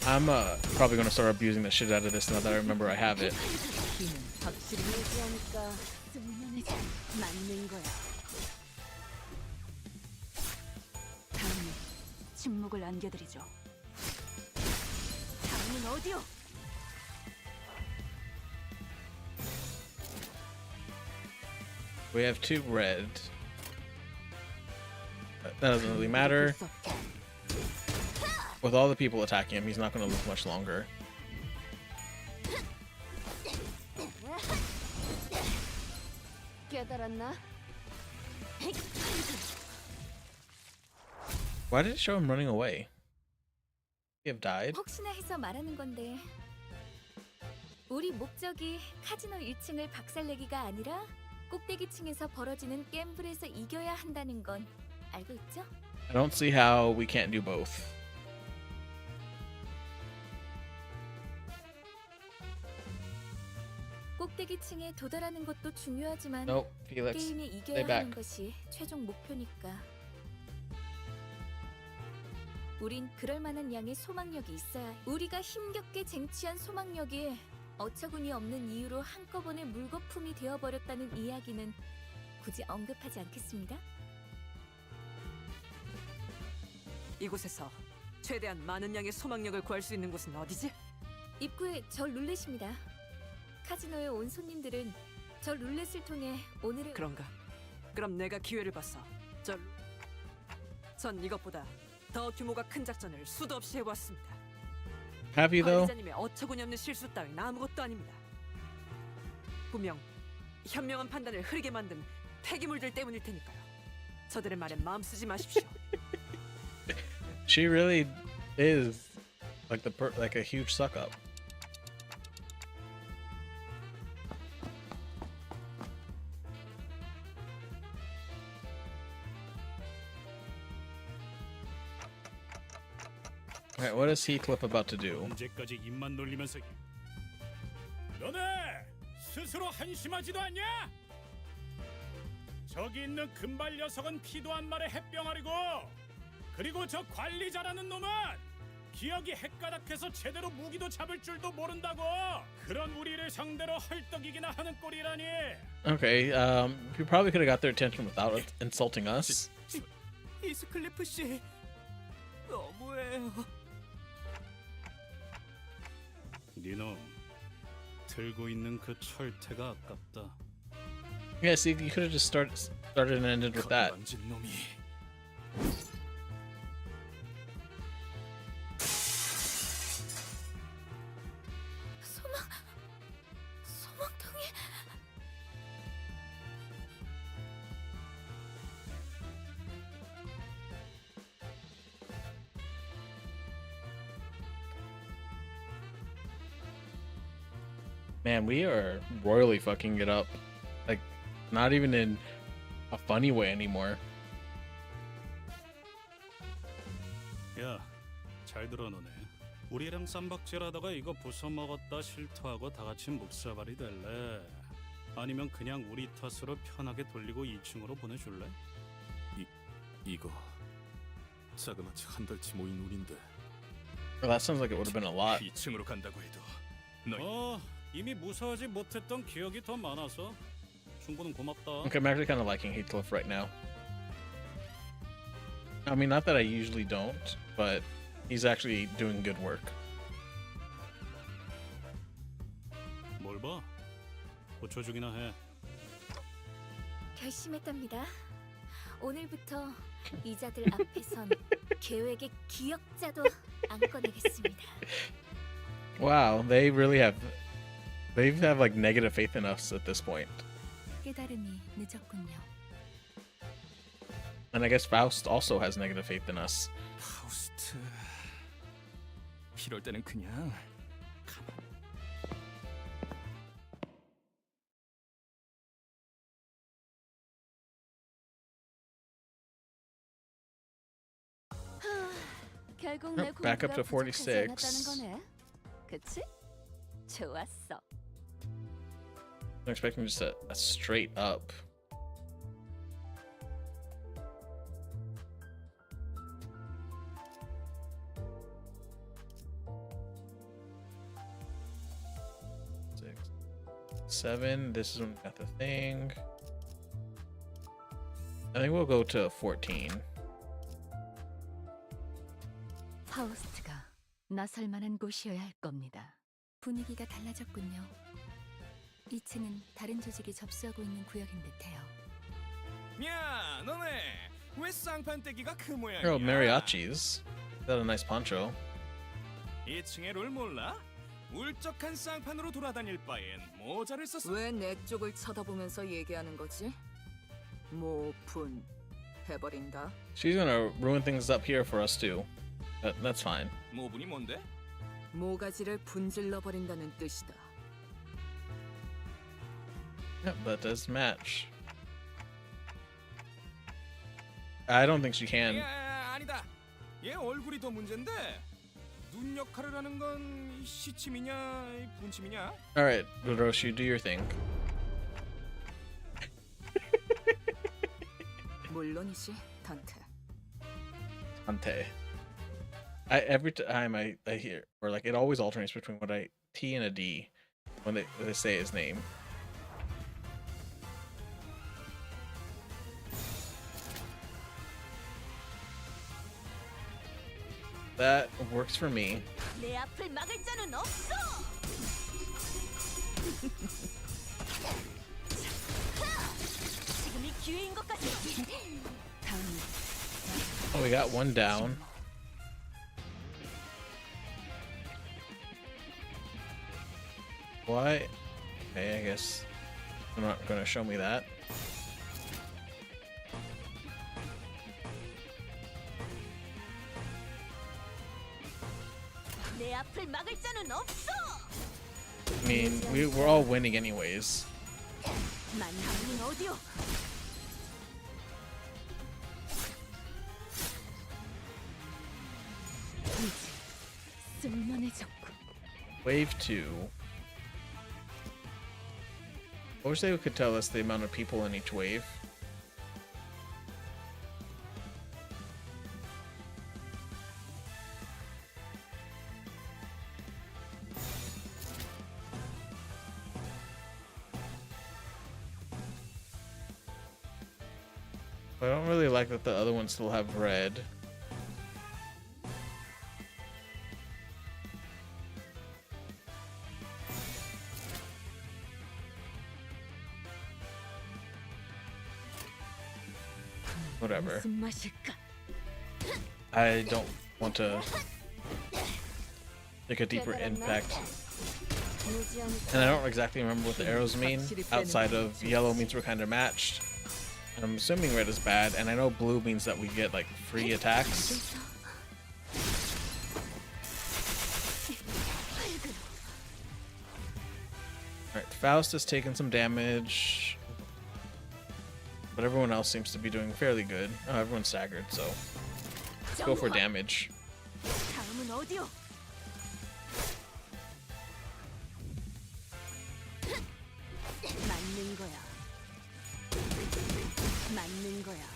I'm probably gonna start abusing the shit out of this now that I remember I have it. 침묵을 안겨드리죠. 다음은 어디요? We have two red. That doesn't really matter. With all the people attacking him, he's not going to live much longer. Why did it show him running away? He have died? 혹시나 해서 말하는 건데 우리 목적이 카지노 1층을 박살내기가 아니라 꼭대기층에서 벌어지는 갬블에서 이겨야 한다는 건 알고 있죠? I don't see how we can't do both. 꼭대기층에 도달하는 것도 중요하지만 Nope, Felix. 게임에 Stay 이겨야 back. 하는 것이 최종 목표니까. 우린 그럴 만한 양의 소망력이 있어야 해. 우리가 힘겹게 쟁취한 소망력이 어처구니 없는 이유로 한꺼번에 물거품이 되어버렸다는 이야기는 굳이 언급하지 않겠습니다. 이곳에서 최대한 많은 양의 소망력을 구할 수 있는 곳은 어디지? 입구에 저 룰렛입니다. 카지노에 온 손님들은 저 룰렛을 통해 오늘의 그런가? 그럼 내가 기회를 봤어. 전 이것보다 더 규모가 큰 작전을 수도 없이 해왔습니다. Have you though? 관리자님의 어처구니 없는 실수 따윈 아무것도 아닙니다. 분명 현명한 판단을 흐리게 만든 폐기물들 때문일 테니까요. 저들의 말에 마음 쓰지 마십시오. She really is like like a huge suck up. Alright, what is Heathcliff about to do? 언제까지 입만 놀리면서 너네 스스로 한심하지도 않냐? 저기 있는 금발 녀석은 피도 한 말의 햇병아리고 그리고 저 관리자라는 놈은 기억이 헷가닥해서 제대로 무기도 잡을 줄도 모른다고. 그런 우리를 상대로 헐떡이기나 하는 꼴이라니. Okay, you probably could have got their attention without insulting us. 이스클리프 씨, 너무해요. 니놈 들고 있는 그 철퇴가 아깝다. Yeah, see, you could have just started and ended with that. 건방진 놈이. 소망통이 Man, we are royally fucking it up. Like, not even in a funny way anymore. 야, 잘 들어 너네. 우리랑 쌈박질하다가 이거 부숴먹었다 실토하고 다 같이 묵사발이 될래? 아니면 그냥 우리 탓으로 편하게 돌리고 2층으로 보내줄래? 이거 자그마치 한 달치 모인 우린데. Well, that sounds like it would have been a lot. 2층으로 간다고 해도 이미 무사하지 못했던 기억이 더 많아서 충고는 고맙다. Okay, I'm actually kind of liking Heathcliff right now. I mean, not that I usually don't, but he's actually doing good work. 뭘 봐? 고쳐주기나 해. 결심했답니다. 오늘부터 이자들 앞에선 계획의 기억자도 안 꺼내겠습니다. Wow, they have like negative faith in us at this point. 깨달음이 늦었군요. And I guess Faust also has negative faith in us. 파우스트. 이럴 때는 그냥 결국 내 Back up 공부가 to 부족하지 46. 않았다는 거네. 그치? 좋았어. I'm expecting just a straight up. Six, 7. This is not the thing. I think we'll go to 14. 파우스트가 나설 만한 곳이어야 할 겁니다. 분위기가 달라졌군요. 2층은 다른 조직이 접수하고 있는 구역인 듯해요. 야, 너네 왜 쌍판떼기가 그 모양이야? Oh, mariachis. Got a nice poncho. 2층의 롤 몰라? 울적한 쌍판으로 돌아다닐 바엔 모자를 썼어. 왜 내 쪽을 쳐다보면서 얘기하는 거지? 모분 해버린다. She's gonna ruin things up here for us too. That's fine. 모분이 뭔데? 모가지를 분질러 버린다는 뜻이다. Yep, that does match. I don't think she can. 아니다. 얘 얼굴이 더 문제인데 눈 역할을 하는 건 시침이냐 분침이냐? All right, Hiroshi, do your thing. 물론이지, 단테. Ante. Every time I hear, or like it always alternates between what I T and a D when they say his name. That works for me. 내 앞을 막을 자는 없어. 지금이 기회인 것 같아. Oh, we got one down. Why? Okay, I guess they're not gonna show me that. 내 앞을 막을 자는 없어. I mean, we're all winning anyways. 만남은 어디요? 쓸만해졌고. Wave 2. I wish they could tell us the amount of people in each wave. I don't really like that the other ones still have red. Whatever. 무슨 맛일까? I don't want to take a deeper impact. And I don't exactly remember what the arrows mean, outside of yellow means we're kind of matched. And I'm assuming red is bad, and I know blue means that we get like free attacks. Alright, Faust has taken some damage, but everyone else seems to be doing fairly good. Oh, everyone's staggered, so let's go for damage. 다음은 어디요? 맞는 거야. 맞는 거야.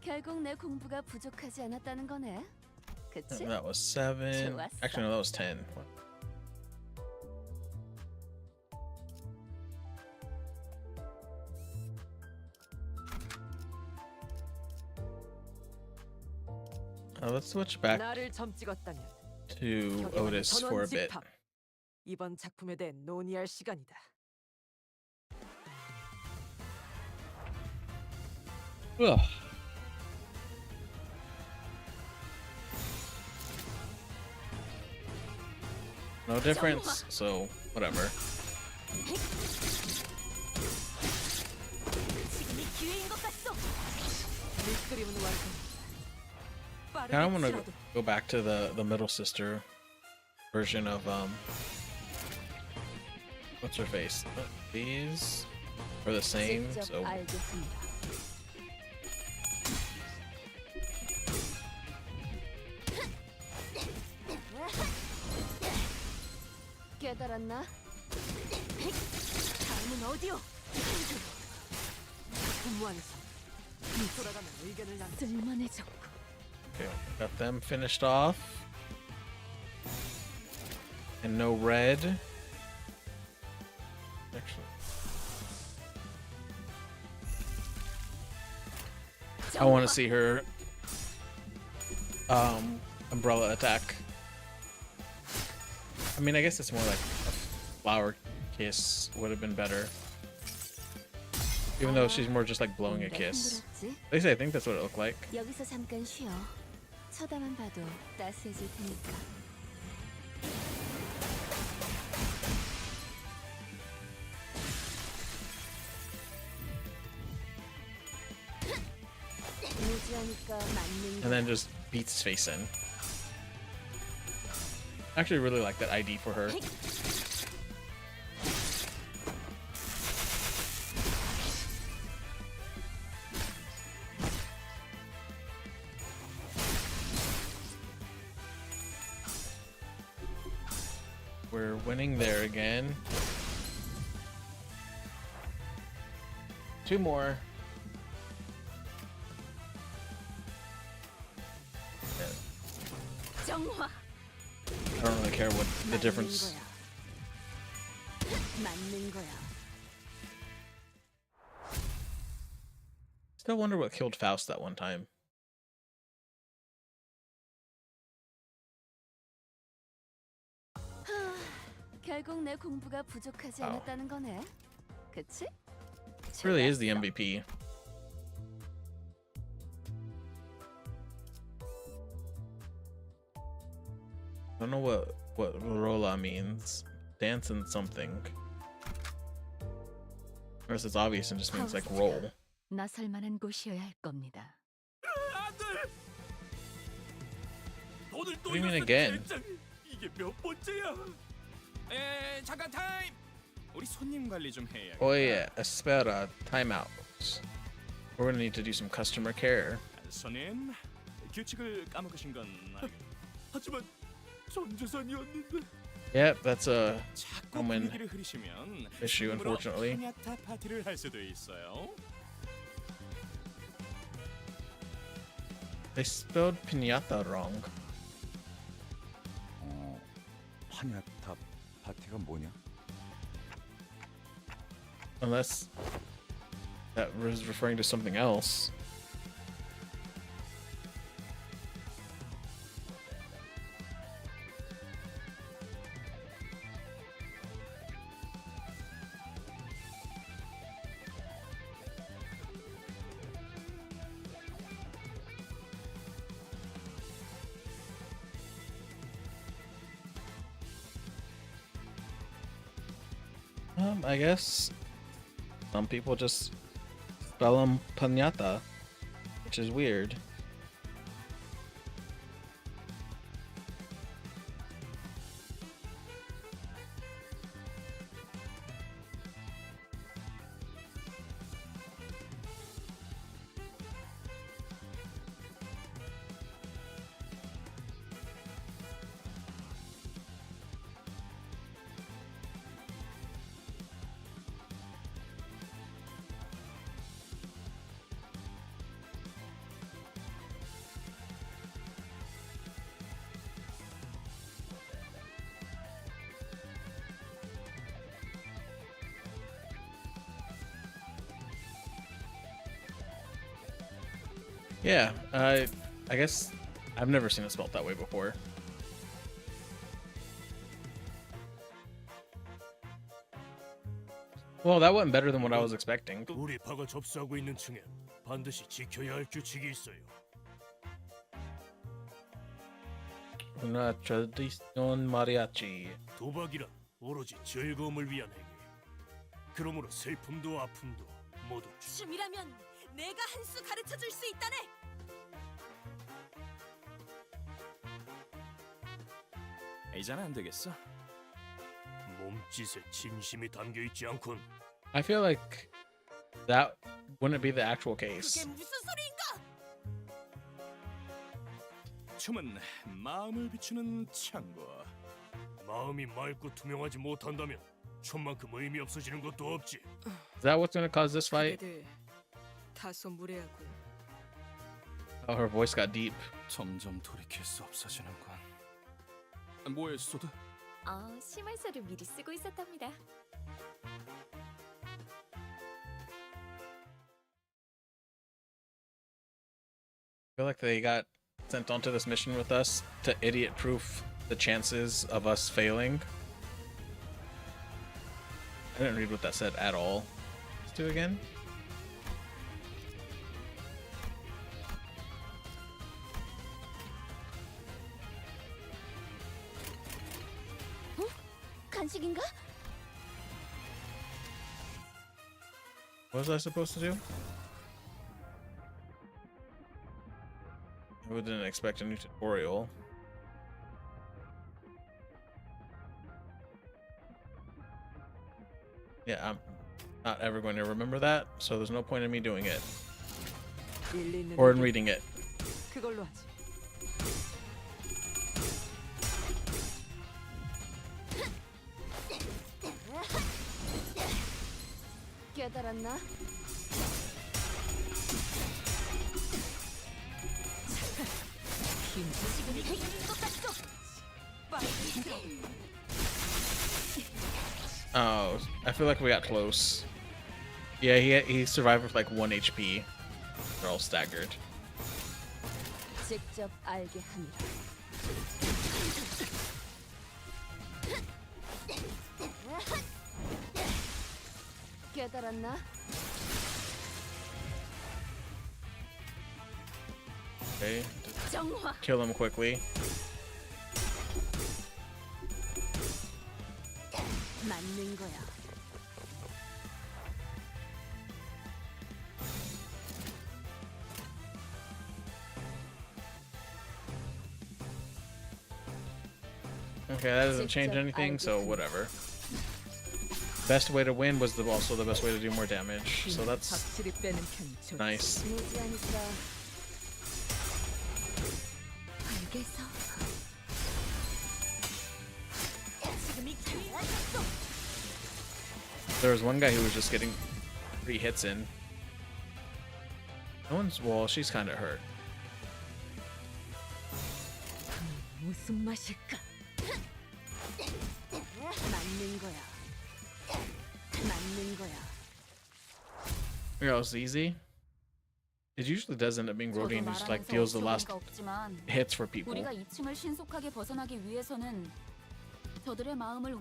결국 내 공부가 부족하지 않았다는 거네. 그치? That was 7. 좋았어. Actually, no, that was 10. Let's switch back 나를 점 찍었다면 to Otis for a bit. 이번 작품에 대해 논의할 시간이다. Ugh. No difference, so whatever. 지금이 기회인 것 같소. 밑그림은 완성. I kind of want to go back to the middle sister version of what's her face? These are the same, so 알겠습니다. 깨달았나? 다음은 어디요? 작품 완성. 돌아가면 의견을 남겨. 쓸만해졌고. okay, got them finished off. And no red. Actually, I want to see her umbrella attack. I mean, I guess it's more like a flower kiss would have been better. Even though she's more just like blowing a kiss. At least I think that's what it looked like. 여기서 잠깐 쉬어. 쳐다만 봐도 따스해질 테니까. 그러니까 맞는 and then just beats his face in. I actually really like that ID for her. We're winning there again. 2 more. 정화. I don't really care what the difference. 맞는 거야. Still wonder what killed Faust that one time. 결국 내 공부가 부족하지 Wow. 않았다는 거네. 그치? Really is the MVP. I don't know what rola means. Dance and something. Or else it's obvious and just means like roll. 나설 만한 곳이어야 할 겁니다. 돈을 What do you mean again? 이게 몇 번째야? 잠깐 타임. 우리 손님 관리 좀 해야. Oh yeah, espera, timeout. We're gonna need to do some customer care. 손님, 규칙을 까먹으신 건 하지만 전 재산이었는데. Yep, that's a 자꾸 common 분위기를 흐리시면 issue, unfortunately. 파냐타 파티를 할 수도 있어요. They spelled piñata wrong. 파냐타 파티가 뭐냐? Unless that was referring to something else. I guess some people just spell them piñata, which is weird. Yeah, I guess I've never seen it spelled that way before. Well, that went better than what I was expecting. 우리 파가 접수하고 있는 층엔 반드시 지켜야 할 규칙이 있어요. Una tradición mariachi. 도박이란 오로지 즐거움을 위한 행위. 그러므로 슬픔도 아픔도 모두 춤이라면 내가 한 수 가르쳐 줄 수 있다네. 이제는 안 되겠어. 몸짓에 진심이 담겨 있지 않군. I feel like that wouldn't be the actual case. 그게 무슨 소리인가? 춤은 마음을 비추는 창고. 마음이 맑고 투명하지 못한다면 춤만큼 의미 없어지는 것도 없지. Is that what's gonna cause this fight? 애들 다소 무례하고 Oh, her voice got deep. 점점 돌이킬 수 없어지는군. 뭐에 소드? 심할서를 미리 쓰고 있었답니다. I feel like they got sent onto this mission with us to idiot-proof the chances of us failing. I didn't read what that said at all. Let's do it again. 간식인가? What was I supposed to do? Who didn't expect a new tutorial? Yeah, I'm not ever going to remember that, so there's no point in me doing it. Or in reading it. 그걸로 하지. 깨달았나? Oh, I feel like we got close. Yeah, he survived with like 1 HP. They're all staggered. 직접 알게 합니다. 깨달았나? Okay, 정화. kill him quickly. 맞는 거야. Okay, that doesn't change anything, so whatever. Best way to win was also the best way to do more damage, so that's 확실히 빼는 편이 좋지. nice. 무지하니까. 알겠어. There was one guy who was just getting 3 hits in. No one's, well, she's kind of hurt. 무슨 맛일까? 맞는 거야. 맞는 거야. Yeah, it's easy. It usually does end up being Rodian who just like deals the last hits for people. 우리가 2층을 신속하게 벗어나기 위해서는 저들의 마음을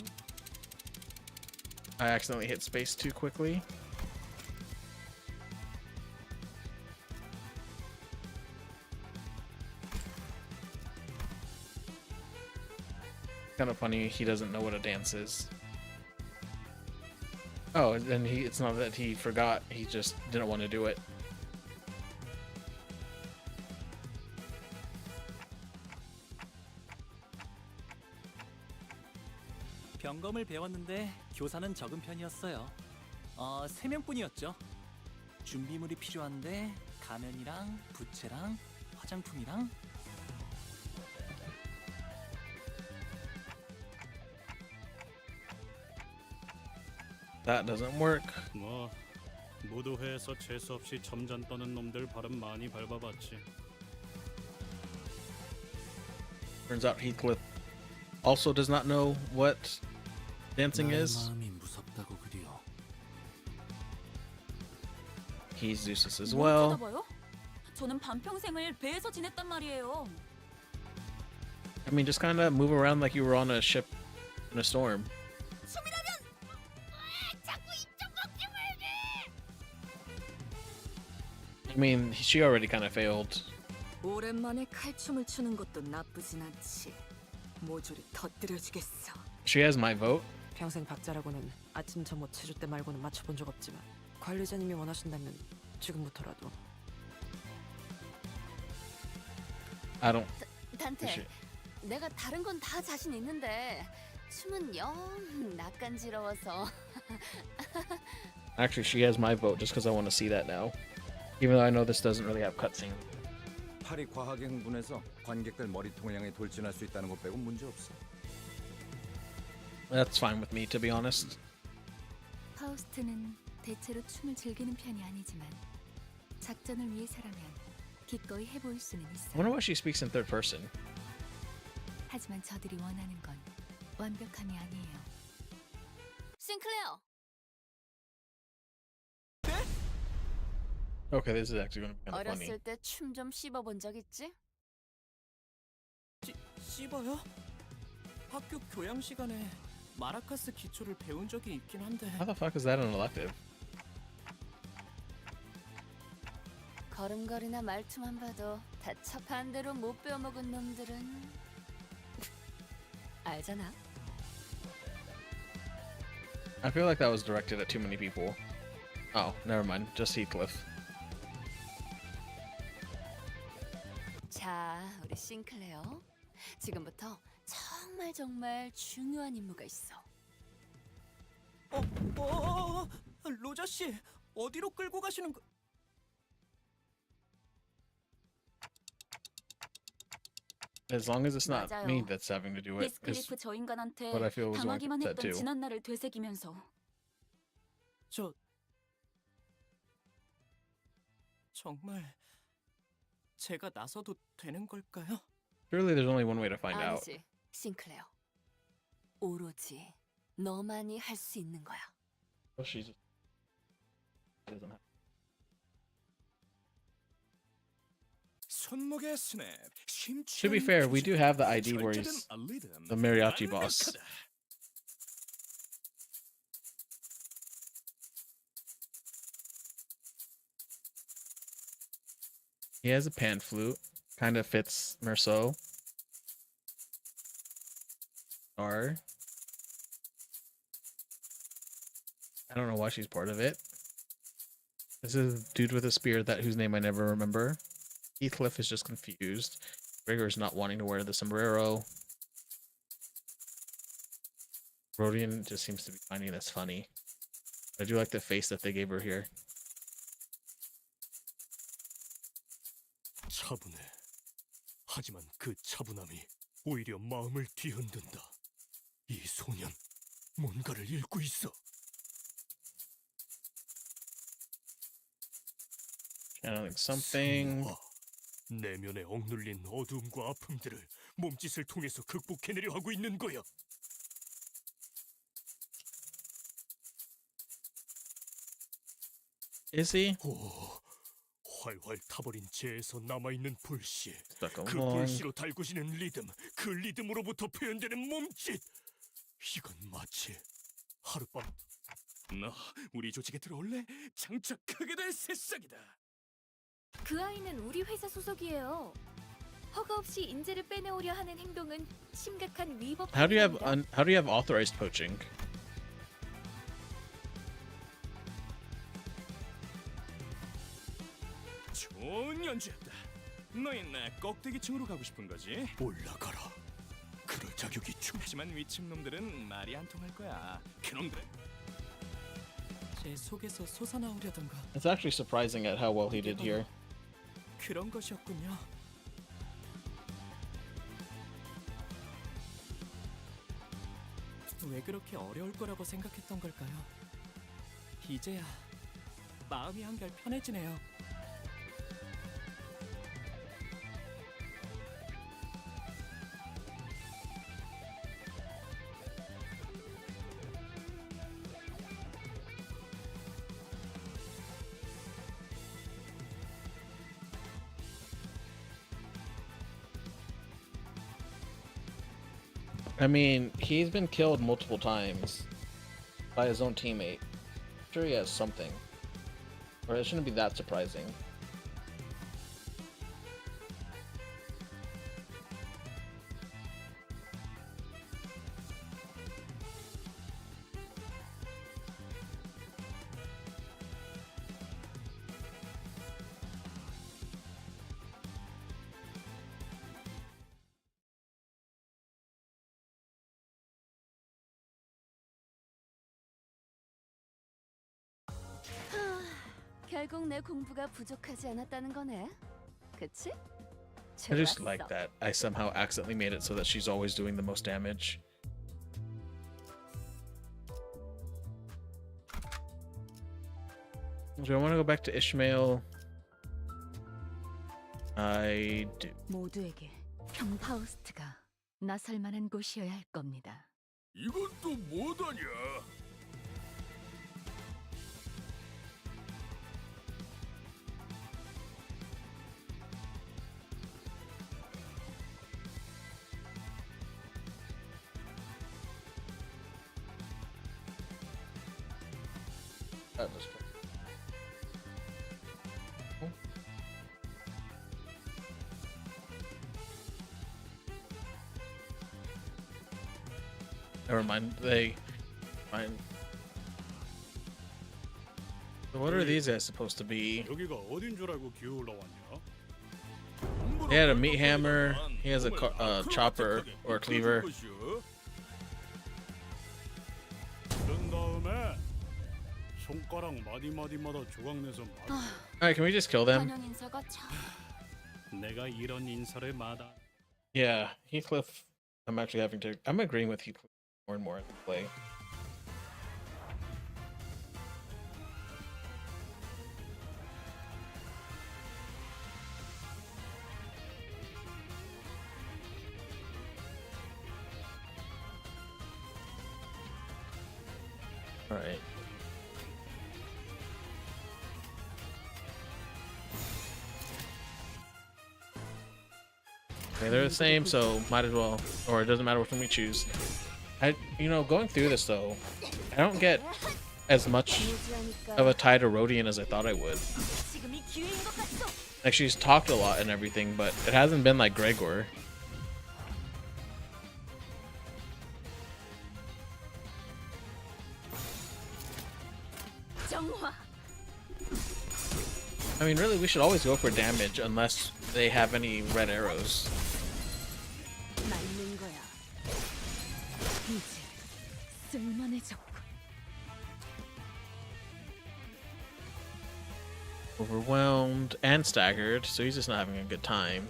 I accidentally hit space too quickly. Kind of funny, he doesn't know what a dance is. Oh, and it's not that he forgot, he just didn't want to do it. 병검을 배웠는데 교사는 적은 편이었어요. 3명뿐이었죠. 준비물이 필요한데 가면이랑 부채랑 화장품이랑 That doesn't work. 뭐 무도회에서 재수 없이 점잔 떠는 놈들 발음 많이 밟아봤지. Turns out Heathcliff also does not know what dancing is. 마음이 무섭다고 그리요. He's Zeus as 뭘 well. 쳐다봐요? 저는 반평생을 배에서 지냈단 말이에요. I mean, just kind of move around like you were on a ship in a storm. I mean, she already kind of failed. 오랜만에 칼춤을 추는 것도 나쁘진 않지. 모조리 터뜨려주겠어. She has my vote. 평생 박자라고는 아침 점호 체조 때 말고는 맞춰본 적 없지만 관리자님이 원하신다면 지금부터라도. I don't. 단테, 내가 다른 건 다 자신 있는데 춤은 영 낯간지러워서. Actually, she has my vote just because I want to see that now. Even though I know this doesn't really have cutscene. 팔이 과하게 흥분해서 관객들 머리통을 향해 돌진할 수 있다는 것 빼고 문제 없어. That's fine with me, to be honest. 파우스트는 대체로 춤을 즐기는 편이 아니지만 작전을 위해서라면 기꺼이 해보일 수는 I 있어. wonder why she speaks in third person. 하지만 저들이 원하는 건 완벽함이 아니에요. 싱클레어, Okay, this is actually going to be kind of funny. 어렸을 때 춤 좀 씹어본 적 있지? 씹어요? 학교 교양 시간에 마라카스 기초를 배운 적이 있긴 한데. How the fuck is that an elective? 걸음걸이나 말투만 봐도 다 첩한 대로 못 배워먹은 놈들은 알잖아. I feel like that was directed at too many people. Oh, never mind. Just Heathcliff. 자, 싱클레어, 지금부터 정말 중요한 임무가 있어. 로저 씨, 어디로 끌고 가시는 거? As long as it's not me 맞아요. that's having to do it, is 히스클리프 저 인간한테 what I feel was going 당하기만 to 했던 do. 지난 날을 되새기면서 정말 제가 나서도 되는 걸까요? Surely there's only one way to find out. 아니지, 싱클레어. 오로지 너만이 할 수 있는 거야. Well, she doesn't have. 손목에 스냅. To be fair, we do have the ID where he's the mariachi boss. He has a pan flute, kind of fits Merceau. Or I don't know why she's part of it. This is a dude with a spear whose name I never remember. Heathcliff is just confused. Gregor's not wanting to wear the sombrero. Rodian just seems to be finding this funny. I do like the face that they gave her here. 차분해. 하지만 그 차분함이 오히려 마음을 뒤흔든다. 이 소년 뭔가를 읽고 있어. Channeling something. 내면에 억눌린 어두움과 아픔들을 몸짓을 통해서 극복해내려 하고 있는 거야. Is he? 활활 타버린 재에서 남아있는 불씨. Stuck 그 along. 불씨로 달구지는 리듬, 그 리듬으로부터 표현되는 몸짓. 이건 마치 하룻밤. 너 우리 조직에 들어올래? 장착하게 될 새싹이다. 그 아이는 우리 회사 소속이에요. 허가 없이 인재를 빼내오려 하는 행동은 심각한 위법 How do you 행위입니다. how do you have authorized poaching? 좋은 연주였다. 너희 나 껍데기층으로 가고 싶은 거지? 올라가라. 그럴 자격이 하지만 위층 놈들은 말이 안 통할 거야. 그놈들은 제 속에서 솟아나오려던가 It's actually surprising at how well he did here. 그런 것이었군요. 왜 그렇게 어려울 거라고 생각했던 걸까요? 이제야 마음이 한결 편해지네요. I mean, he's been killed multiple times by his own teammate. I'm sure he has something. Or it shouldn't be that surprising. 결국 내 공부가 부족하지 않았다는 거네. 그치? I just like that I somehow accidentally made it so that she's always doing the most damage. Do I want to go back to Ishmael? I do. 모두에게 평파우스트가 나설 만한 곳이어야 할 겁니다. 이건 또 뭐다냐? That was fun. Oh. Never mind. Fine. So what are these guys supposed to be? 여기가 어딘 줄 알고 기어올라 왔냐? He had a meat hammer. He has a chopper or a cleaver. 그런 다음에 손가락 마디마디마다 조각내서 Alright, can we just kill them? 환영 인사가 참. 내가 이런 인사를 마다. Yeah, Heathcliff. I'm actually having to. I'm agreeing with Heathcliff more and more in the play. All right. Okay, they're the same, so might as well, or it doesn't matter which one we choose. Going through this though, I don't get as much of a tie to Rodian as I thought I would. 지금이 기회인 것 같소. Like, she's talked a lot and everything, but it hasn't been like Gregor. 정화. I mean, really, we should always go for damage unless they have any red arrows. 맞는 거야. 이제 쓸만해졌고. Overwhelmed and staggered, so he's just not having a good time.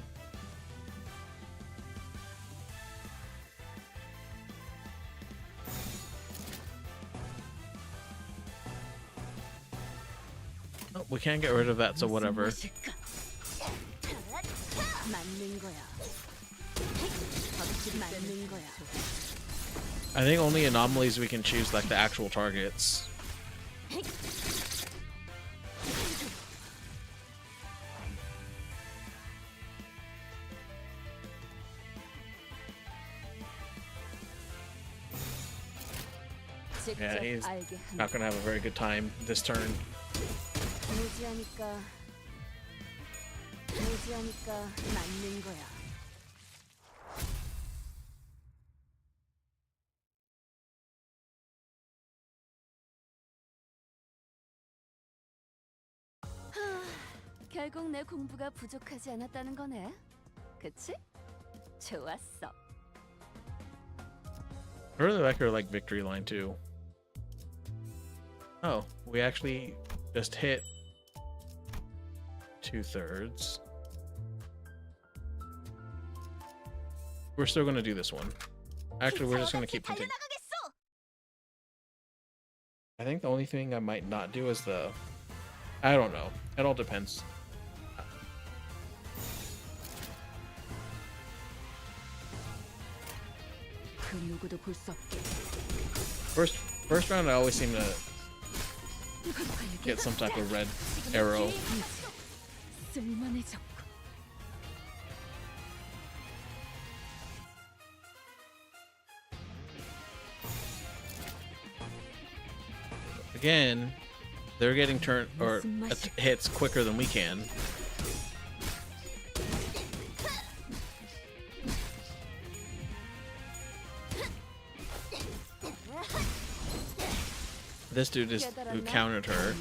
Oh, we can't get rid of that, so whatever. 맞는 거야. 맞는 거야. I think only anomalies we can choose, like the actual targets. Yeah, he's not gonna have a very good time this turn. 무지하니까 맞는 거야. 결국 내 공부가 부족하지 않았다는 거네. 그치? 좋았어. I really like her victory line too. Oh, we actually just hit 2/3. We're still gonna do this one. Actually, we're just gonna keep continuing. I think the only thing I might not do is I don't know. It all depends. First round, I always seem to get some type of red arrow. Again, they're getting turned or hits quicker than we can. This dude is who countered her.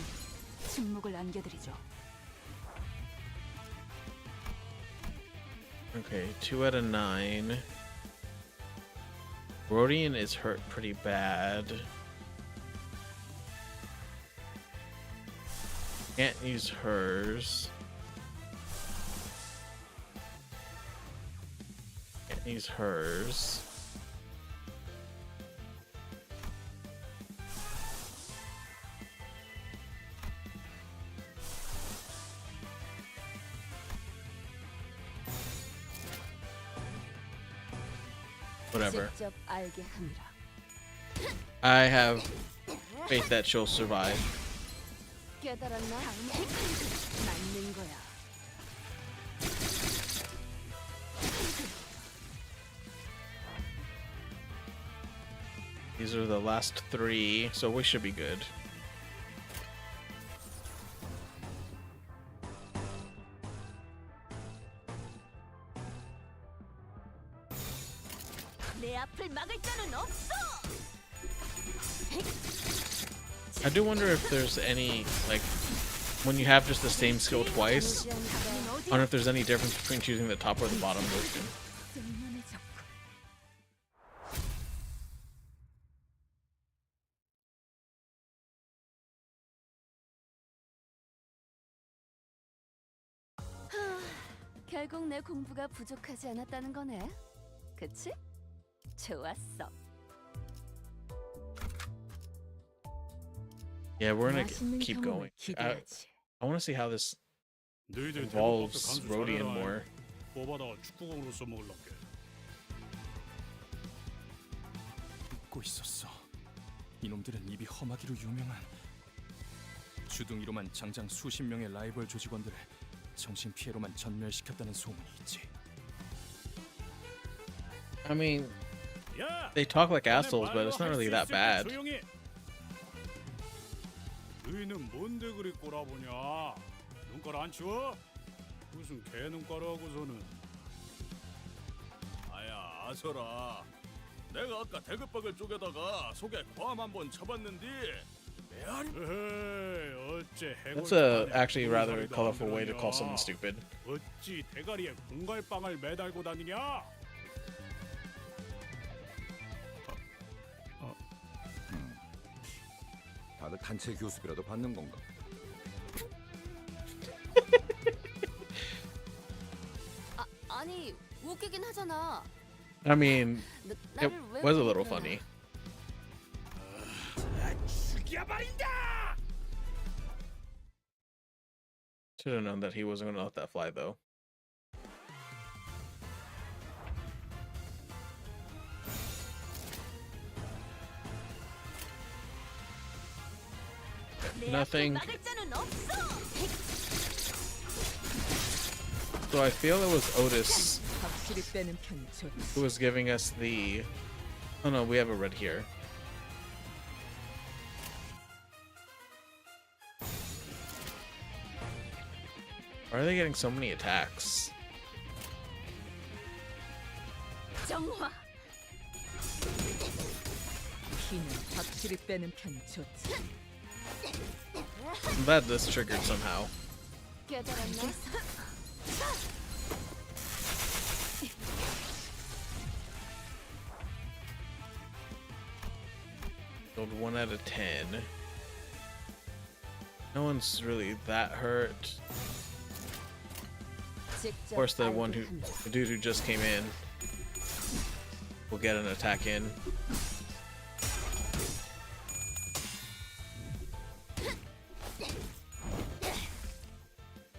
Okay, 2 out of 9. Rodian is hurt pretty bad. Can't use hers. Can't use hers. Whatever. I have faith that she'll survive. 깨달았나? 맞는 거야. These are the last 3, so we should be good. 내 앞을 막을 자는 없어. I do wonder if there's any, when you have just the same skill twice, wonder if there's any difference between choosing the top or the bottom version. 결국 내 공부가 부족하지 않았다는 거네. 그치? 좋았어. Yeah, we're gonna keep going. I want to see how this 너희들 involves 대국밥도 간수 Rodian 잘해라. more. 뽑아다가 축구공으로 써먹을란게. 잊고 있었어. 이놈들은 입이 험하기로 유명한 주둥이로만 장장 수십 명의 라이벌 조직원들을 정신 피해로만 전멸시켰다는 소문이 있지. I mean, 야, they talk like 너네 assholes, but 말로 it's not 할수 really that 있으니까 bad. 조용히. 너희는 뭔데 그리 꼬라보냐? 눈깔 안 치워? 무슨 개 눈깔 하고서는. 아야 아서라. 내가 아까 대급박을 쪼개다가 속에 괌 한번 쳐봤는데 메아리. 에헤이, 어째 That's 해골 actually a rather 공갈이도 colorful 안 way to call 그러냐? someone stupid. 어찌 대가리에 공갈빵을 매달고 다니냐? 다들 단체 교습이라도 받는 건가? 아니 웃기긴 하잖아. I mean, 너, it 나를 왜 was a little 그러냐? funny. 죽여버린다! Should have known that he wasn't gonna let that fly, though. Nothing. 막을 자는 없어. So I feel it was Otis 확실히 빼는 편이 좋지. who was giving us the. Oh no, we have a red here. Why are they getting so many attacks? 정화. 피는 확실히 빼는 편이 좋지. I'm glad this triggered somehow. 깨달았나? Rolled 1 out of 10. No one's really that hurt. Of course, the dude who just came in will get an attack in.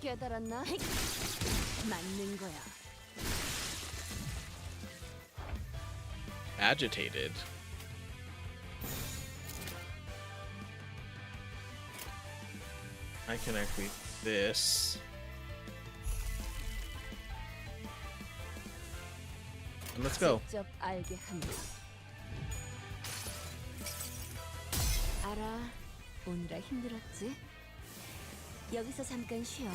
깨달았나? 맞는 거야. Agitated. I can actually this. And let's go. 직접 알게 한다. 알아. 오늘아 힘들었지? 여기서 잠깐 쉬어.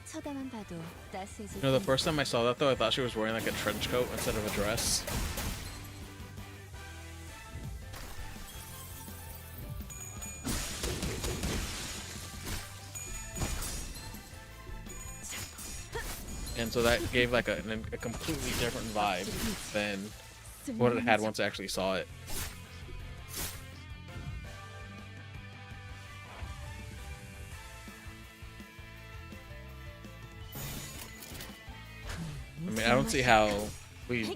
쳐다만 봐도 따스해질 You know, the first time I saw that though, I thought she was wearing like a trench coat instead of a dress. And so that gave like a completely different vibe than what it had once I actually saw it. I mean, I don't see how we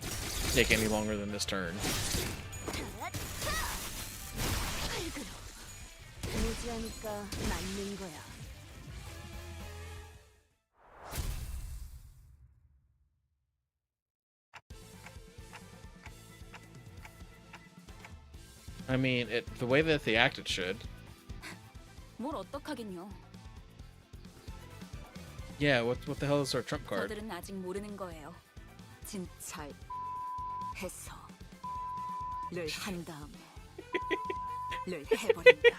take any longer than this turn. 무지하니까 맞는 거야. I mean, the way that they acted should. 뭘 어떡하긴요. Yeah, what the hell is our trump card? 저들은 아직 모르는 거예요. 진찰 해서 를 한 다음에 를 해버린다.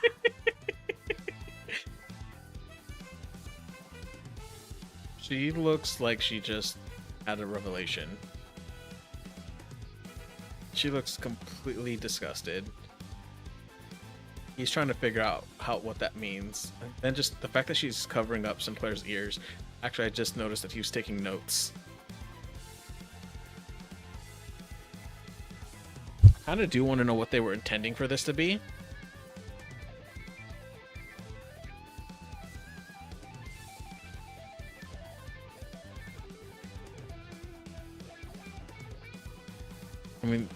She looks like she just had a revelation. She looks completely disgusted. He's trying to figure out what that means. And just the fact that she's covering up Sinclair's ears. Actually, I just noticed that he was taking notes. I kind of do want to know what they were intending for this to be. I mean,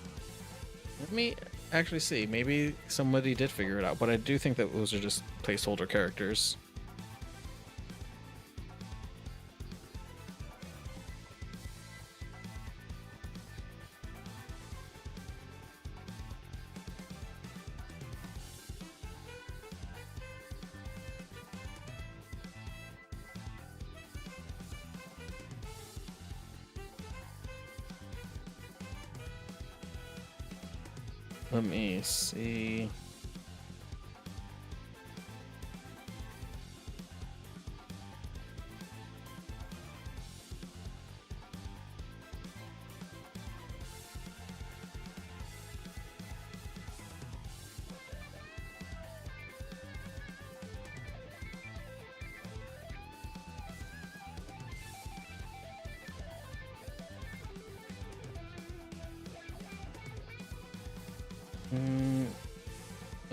let me actually see. Maybe somebody did figure it out, but I do think that those are just placeholder characters. Let me see.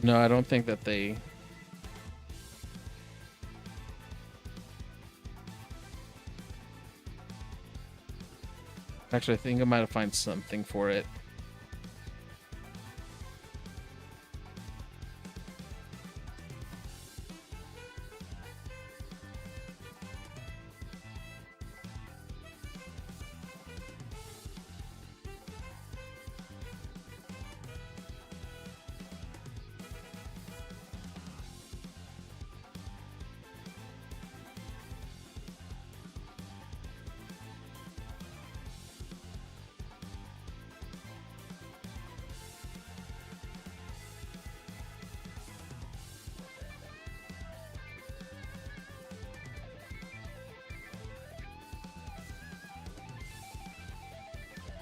No, I don't think that they... Actually, I think I might have found something for it.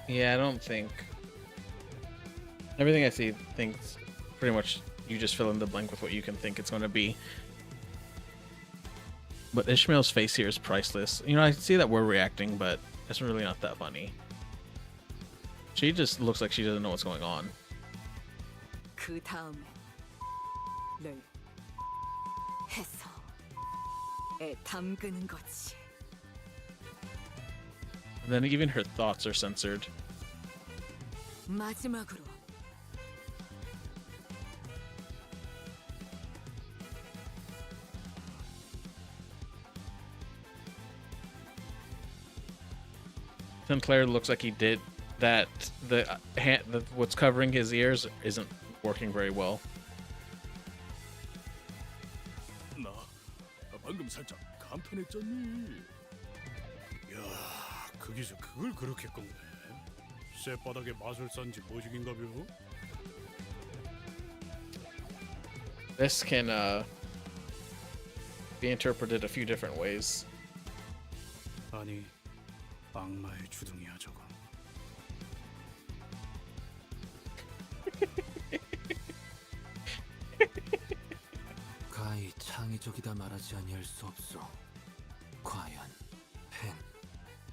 Yeah, I don't think... Everything I see thinks pretty much you just fill in the blank with what you can think it's going to be. But Ishmael's face here is priceless. You know, I see that we're reacting, but it's really not that funny. She just looks like she doesn't know what's going on. 그 다음에 를 해서 애 담그는 거지. And then even her thoughts are censored. 마지막으로 Sinclair looks like he did that. What's covering his ears isn't working very well. 나 방금 살짝 감탄했잖니. 야, 거기서 그걸 그렇게 꺾네. 쇳바닥에 마술사인지 뭐지긴가벼? This can be interpreted a few different ways. 아니, 악마의 주둥이야 저거. 가히 창의적이다 말하지 아니할 수 없소. 과연 펜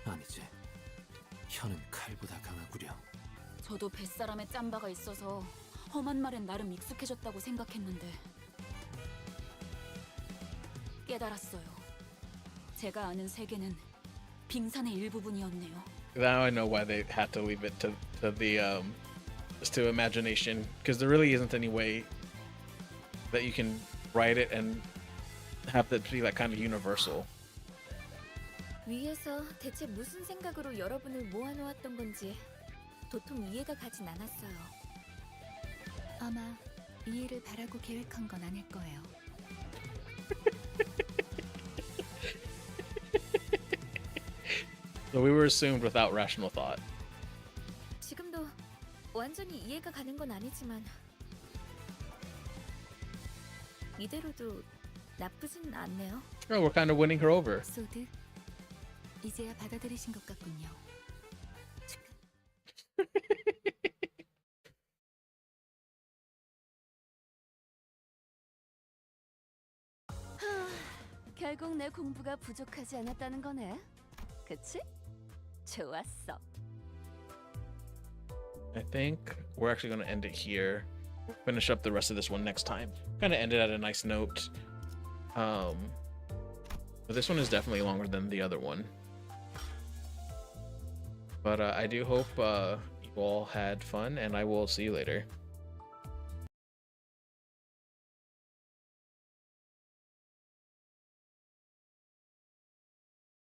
아니지. 혀는 칼보다 강하구려. 저도 뱃사람에 짬바가 있어서 험한 말엔 나름 익숙해졌다고 생각했는데 깨달았어요. 제가 아는 세계는 빙산의 일부분이었네요. Now I know why they had to leave it to the just to imagination, because there really isn't any way that you can write it and have that be like kind of universal. 위에서 대체 무슨 생각으로 여러분을 모아놓았던 건지 도통 이해가 가진 않았어요. 아마 이해를 바라고 계획한 건 아닐 거예요. So we were assumed without rational thought. 지금도 완전히 이해가 가는 건 아니지만 이대로도 나쁘진 않네요. Oh, we're kind of winning her over. 소드, 이제야 받아들이신 것 같군요. 결국 내 공부가 부족하지 않았다는 거네. 그치? 좋았어. I think we're actually going to end it here. Finish up the rest of this one next time. Kind of ended at a nice note. But this one is definitely longer than the other one. But I do hope you all had fun, and I will see you later.